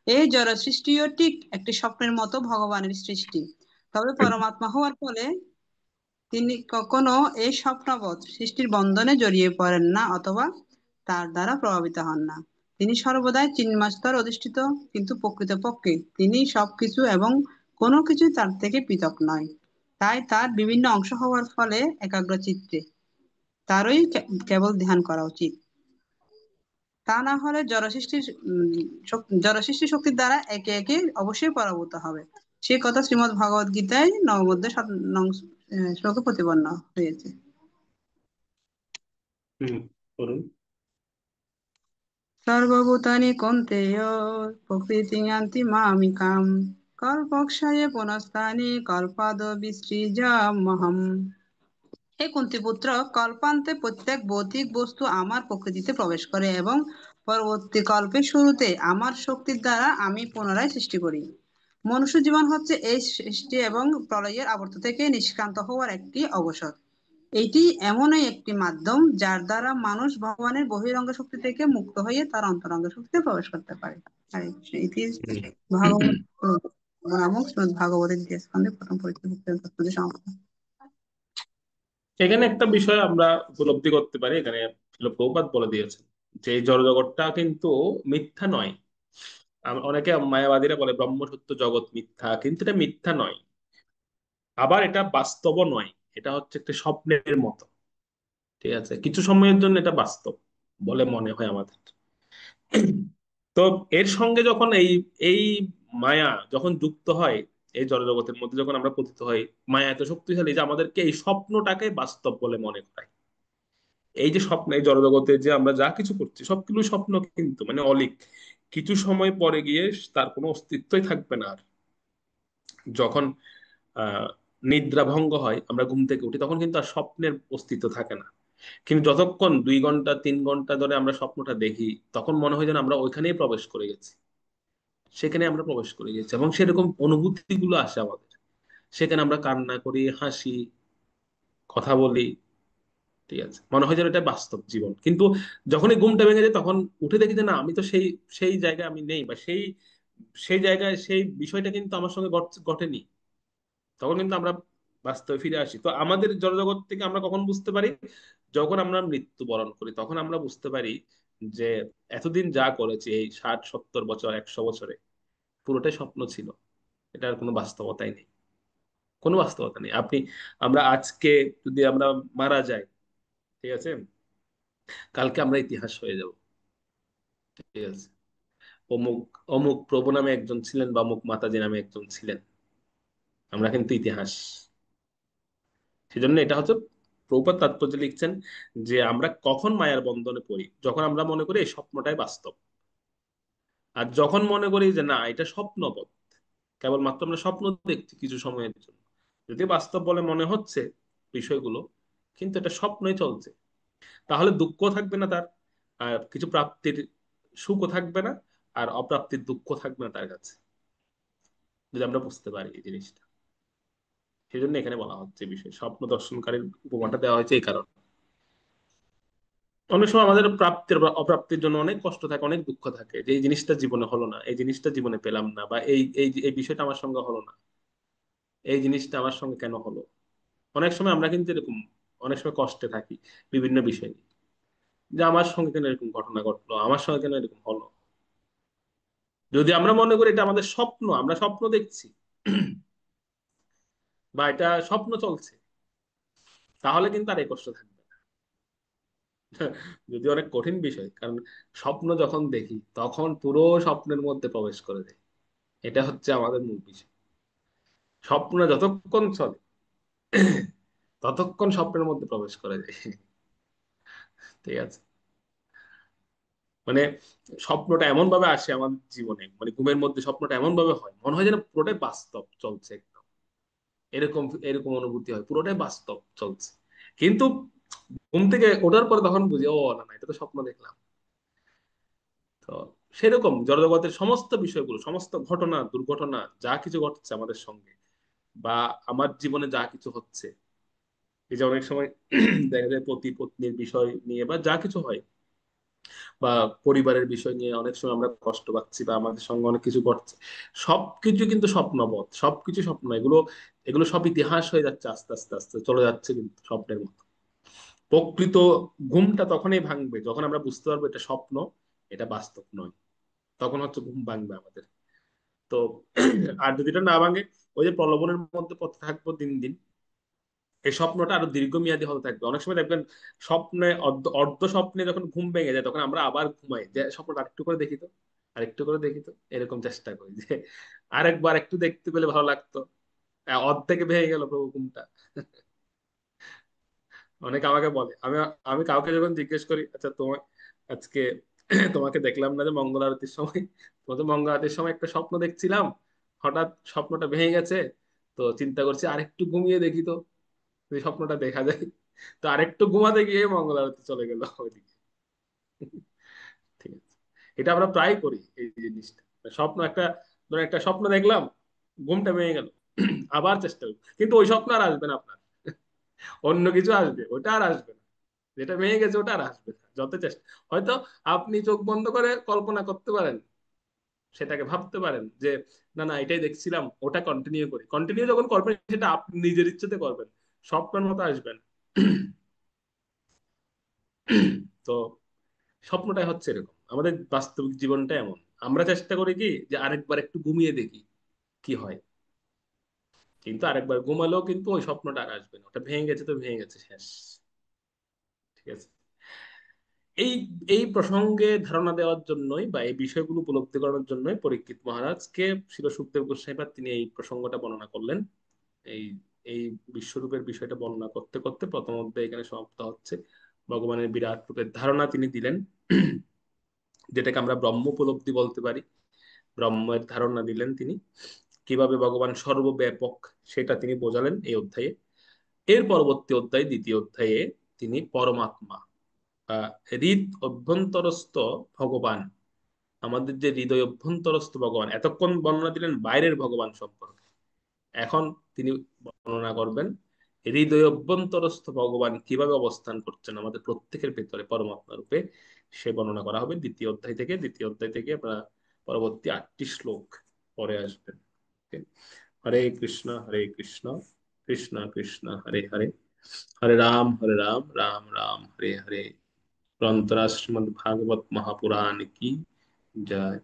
এই জড় সৃষ্টিও ঠিক একটি স্বপ্নের মতো ভগবানের সৃষ্টি। তবে পরমাত্মা হওয়ার ফলে তিনি কখনো এই স্বপ্নবৎ সৃষ্টির বন্ধনে জড়িয়ে পড়েন না অথবা তার দ্বারা প্রভাবিত হন না। তিনি সর্বদাই চিন্মাস্তর অধিষ্ঠিত, কিন্তু প্রকৃতপক্ষে তিনি সবকিছু এবং কোনো কিছুই তার থেকে পৃথক নয়। তাই তার বিভিন্ন অংশ হওয়ার ফলে একাগ্র চিত্তে তারই কেবল ধ্যান করা উচিত। তা না হলে জড়সৃষ্টি শক্তির দ্বারা একে একে অবশ্যই পরাভূত হবে। সে কথা শ্রীমদ্ ভগবদ গীতায় নবম অধ্যায় 7 নং শ্লোকে প্রতিপন্ন হয়েছে। হুম, বলুন। সর্বভূতানি কৌন্তেয় প্রকৃতিং ইয়ান্তি মামিকাম কল্পক্ষয়ে পুনস্তানি কল্পাদ বিসৃজাম্যহম। হে কুন্তিপুত্র, কল্পান্তে প্রত্যেক ভৌতিক বস্তু আমার প্রকৃতিতে প্রবেশ করে এবং পরবর্তী কল্পের শুরুতে আমার শক্তির দ্বারা আমি পুনরায় সৃষ্টি করি। মনুষ্য জীবন হচ্ছে এই সৃষ্টি এবং প্রলয়ের আবর্ত থেকে নিষ্ক্রান্ত হওয়ার একটি অবসর। এটি এমনই একটি মাধ্যম যার দ্বারা মানুষ ভগবানের বহিরঙ্গ শক্তি থেকে মুক্ত হয়ে তার অন্তরঙ্গ শক্তিতে প্রবেশ করতে পারে। হরে কৃষ্ণ। ইতি ভাগবত নামক শ্রীমদ্ ভাগবতের দ্বিতীয় স্কন্ধে প্রথম পরিচ্ছেদে সমাপ্ত। এখানে একটা বিষয় আমরা উপলব্ধি করতে পারি, এখানে প্রভুপাদ বলে দিয়েছেন যে এই জড়জগৎটা কিন্তু মিথ্যা নয়। অনেকে মায়াবাদীরা বলে ব্রহ্ম সত্য, জগৎ মিথ্যা, কিন্তু এটা মিথ্যা নয়। আবার এটা বাস্তবও নয়, এটা হচ্ছে একটা স্বপ্নের মতো। ঠিক আছে, কিছু সময়ের জন্য এটা বাস্তব বলে মনে হয় আমাদের। তো এর সঙ্গে যখন এই এই মায়া যখন যুক্ত হয়, এই জড়জগতের মধ্যে যখন আমরা পতিত হই, মায়া এত শক্তিশালী যে আমাদেরকে এই স্বপ্নটাকে বাস্তব বলে মনে করায়। এই যে স্বপ্ন, এই জড়জগতে যে আমরা যা কিছু করছি সবগুলো স্বপ্ন, কিন্তু মানে অলিক। কিছু সময় পরে গিয়ে তার কোনো অস্তিত্বই থাকবে না আর। যখন আহ নিদ্রা ভঙ্গ হয়, আমরা ঘুম থেকে উঠি, তখন কিন্তু আর স্বপ্নের অস্তিত্ব থাকে না। কিন্তু যতক্ষণ 2 ঘন্টা 3 ঘন্টা ধরে আমরা স্বপ্নটা দেখি, তখন মনে হয় যেন আমরা ওইখানেই প্রবেশ করে গেছি, সেখানে আমরা প্রবেশ করে গেছি, এবং সেরকম অনুভূতি গুলো আসে আমাদের। সেখানে আমরা কান্না করি, হাসি, কথা বলি। ঠিক আছে, মনে হয় যেন এটা বাস্তব জীবন। কিন্তু যখনই ঘুমটা ভেঙে যায়, তখন উঠে দেখি যে না, আমি তো সেই সেই জায়গায় আমি নেই, বা সেই সেই জায়গায় সেই বিষয়টা কিন্তু আমার সঙ্গে ঘটেনি। তখন কিন্তু আমরা বাস্তবে ফিরে আসি। তো আমাদের জড়জগৎ থেকে আমরা কখন বুঝতে পারি? যখন আমরা মৃত্যুবরণ করি, তখন আমরা বুঝতে পারি যে এতদিন যা করেছি, এই 60 70 বছর 100 বছরে, পুরোটাই স্বপ্ন ছিল। এটার কোনো বাস্তবতাই নেই, কোনো বাস্তবতা নেই। আমরা আজকে যদি আমরা মারা যাই, ঠিক আছে, কালকে আমরা ইতিহাস হয়ে যাব। ঠিক আছে, অমুক অমুক প্রভু নামে একজন ছিলেন, বা অমুক মাতাজি নামে একজন ছিলেন, আমরা কিন্তু ইতিহাস। সেজন্য এটা হচ্ছে প্রভুপাদ তাৎপর্য লিখছেন যে আমরা কখন মায়ার বন্ধনে পড়ি, যখন আমরা মনে করি এই স্বপ্নটাই বাস্তব। আর যখন মনে করি যে না, এটা স্বপ্নবৎ, কেবলমাত্র আমরা স্বপ্ন দেখছি কিছু সময়ের জন্য, যদি বাস্তব বলে মনে হচ্ছে বিষয়গুলো, কিন্তু এটা স্বপ্নই চলছে। তাহলে দুঃখ থাকবে না তার, আর কিছু প্রাপ্তির সুখও থাকবে না, আর অপ্রাপ্তির দুঃখ থাকবে না তার কাছে, যদি আমরা বুঝতে পারি এই জিনিসটা। সেই জন্য এখানে বলা হচ্ছে বিষয় স্বপ্ন দর্শনকারীর উপমাটা দেওয়া হয়েছে এই কারণে। অনেক সময় আমাদের প্রাপ্তির বা অপ্রাপ্তির জন্য অনেক কষ্ট থাকে, অনেক দুঃখ থাকে, যে এই জিনিসটা জীবনে হলো না, এই জিনিসটা জীবনে পেলাম না, বা এই এই এই বিষয়টা আমার সঙ্গে হলো না, এই জিনিসটা আমার সঙ্গে কেন হলো। অনেক সময় আমরা কিন্তু এরকম অনেক সময় কষ্টে থাকি বিভিন্ন বিষয় নিয়ে, যে আমার সঙ্গে কেন এরকম ঘটনা ঘটলো, আমার সঙ্গে কেন এরকম হলো। যদি আমরা মনে করি এটা আমাদের স্বপ্ন, আমরা স্বপ্ন দেখছি বা এটা স্বপ্ন চলছে, তাহলে কিন্তু আর এই কষ্ট থাকবে না। যদি অনেক কঠিন বিষয়, কারণ স্বপ্ন যখন দেখি তখন পুরো স্বপ্নের মধ্যে প্রবেশ করে দেয়। এটা হচ্ছে আমাদের মূল বিষয়। স্বপ্ন যতক্ষণ চলে ততক্ষণ স্বপ্নের মধ্যে প্রবেশ করে যায়। ঠিক আছে, মানে স্বপ্নটা এমন ভাবে আসে আমাদের জীবনে, মানে ঘুমের মধ্যে স্বপ্নটা এমন ভাবে হয়, মনে হয় যেন পুরোটাই বাস্তব চলছে একদম, এরকম এরকম অনুভূতি হয়, পুরোটাই বাস্তব চলছে। কিন্তু ঘুম থেকে ওঠার পরে তখন বুঝি, ও না না, এটা তো স্বপ্ন দেখলাম। তো সেরকম জড়জগতের সমস্ত বিষয়গুলো, সমস্ত ঘটনা দুর্ঘটনা যা কিছু ঘটছে আমাদের সঙ্গে, বা আমার জীবনে যা কিছু হচ্ছে, এই যে অনেক সময় দেখা যায় পতি পত্নীর বিষয় নিয়ে বা যা কিছু হয়, বা পরিবারের বিষয় নিয়ে অনেক সময় আমরা কষ্ট পাচ্ছি, বা আমাদের সঙ্গে অনেক কিছু ঘটছে, সবকিছু কিন্তু স্বপ্নবৎ, সবকিছু স্বপ্ন। এগুলো এগুলো সব ইতিহাস হয়ে যাচ্ছে, আস্তে আস্তে আস্তে চলে যাচ্ছে কিন্তু স্বপ্নের মতো। প্রকৃত ঘুমটা তখনই ভাঙবে যখন আমরা বুঝতে পারবো এটা স্বপ্ন, এটা বাস্তব নয়। তখন হচ্ছে ঘুম ভাঙবে আমাদের। তো আর যদি এটা না ভাঙে, ওই যে প্রলোভনের মধ্যে পড়তে থাকবো দিন দিন, এই স্বপ্নটা আরো দীর্ঘমেয়াদী হতে থাকবে। অনেক সময় দেখবেন স্বপ্নে অর্ধ অর্ধ স্বপ্নে যখন ঘুম ভেঙে যায়, তখন আমরা আবার ঘুমাই, যে স্বপ্নটা আরেকটু করে দেখি তো, আরেকটু করে দেখি তো, এরকম চেষ্টা করি যে আরেকবার একটু দেখতে পেলে ভালো লাগতো। অর্ধেকে ভেঙে গেল প্রভু ঘুমটা। অনেকে আমাকে বলে, আমি আমি কাউকে যখন জিজ্ঞেস করি, আচ্ছা তোমার আজকে তোমাকে দেখলাম না যে মঙ্গল আরতির সময়, তোমাদের মঙ্গল আরতির সময় একটা স্বপ্ন দেখছিলাম, হঠাৎ স্বপ্নটা ভেঙে গেছে, তো চিন্তা করছি আরেকটু ঘুমিয়ে দেখি তো, যদি স্বপ্নটা দেখা যায়। তো আরেকটু ঘুমাতে গিয়ে মঙ্গল আরতি চলে গেল ওইদিকে। ঠিক আছে, এটা আমরা প্রায় করি এই জিনিসটা। স্বপ্ন একটা, ধরুন একটা স্বপ্ন দেখলাম, ঘুমটা ভেঙে গেল, আবার চেষ্টা করি, কিন্তু ওই স্বপ্ন আর আসবে না আপনার, অন্য কিছু আসবে, ওটা আর আসবে না। যেটা ভেঙে গেছে ওটা আর আসবে না, যত চেষ্টা। হয়তো আপনি চোখ বন্ধ করে কল্পনা করতে পারেন, সেটাকে ভাবতে পারেন যে না না এটাই দেখছিলাম, ওটা কন্টিনিউ করি, কন্টিনিউ যখন করবেন সেটা আপনি নিজের ইচ্ছেতে করবেন, স্বপ্নের মতো আসবেন। তো স্বপ্নটাই হচ্ছে এরকম, আমাদের বাস্তবিক জীবনটা এমন। আমরা চেষ্টা করি কি যে আরেকবার একটু ঘুমিয়ে দেখি কি হয়, কিন্তু আরেকবার ঘুমালেও কিন্তু ওই স্বপ্নটা আর আসবে না, ওটা ভেঙে গেছে তো ভেঙে গেছে, শেষ। ঠিক আছে, এই এই প্রসঙ্গে ধারণা দেওয়ার জন্যই বা এই বিষয়গুলো উপলব্ধি করার জন্যই পরীক্ষিত মহারাজকে শিল সুখদেব গোস্বামী পাদ তিনি এই প্রসঙ্গটা বর্ণনা করলেন। এই এই বিশ্বরূপের বিষয়টা বর্ণনা করতে করতে প্রথম অধ্যায় এখানে সমাপ্ত হচ্ছে। ভগবানের বিরাট রূপের ধারণা তিনি দিলেন, যেটাকে আমরা ব্রহ্ম উপলব্ধি বলতে পারি। ব্রহ্মের ধারণা দিলেন তিনি, কিভাবে ভগবান সর্বব্যাপক সেটা তিনি বোঝালেন এই অধ্যায়ে। এর পরবর্তী অধ্যায়, দ্বিতীয় অধ্যায়ে তিনি পরমাত্মা, হৃদ অভ্যন্তরস্থ ভগবান, আমাদের যে হৃদয় অভ্যন্তরস্থ ভগবান, এতক্ষণ বর্ণনা দিলেন বাইরের ভগবান সম্পর্কে, এখন তিনি বর্ণনা করবেন হৃদয় অভ্যন্তরস্থ ভগবান কিভাবে অবস্থান করছেন আমাদের প্রত্যেকের ভেতরে পরমাত্মা রূপে, সে বর্ণনা করা হবে দ্বিতীয় অধ্যায় থেকে। দ্বিতীয় অধ্যায় থেকে আমরা পরবর্তী 8টি শ্লোক পরে আসবেন। Okay? হরে কৃষ্ণ হরে কৃষ্ণ, কৃষ্ণ কৃষ্ণ হরে হরে, হরে রাম রাম রাম হরে হরে। গ্রন্থরাজ শ্রীমদ্ ভাগবত মহাপুরাণ কি জয়।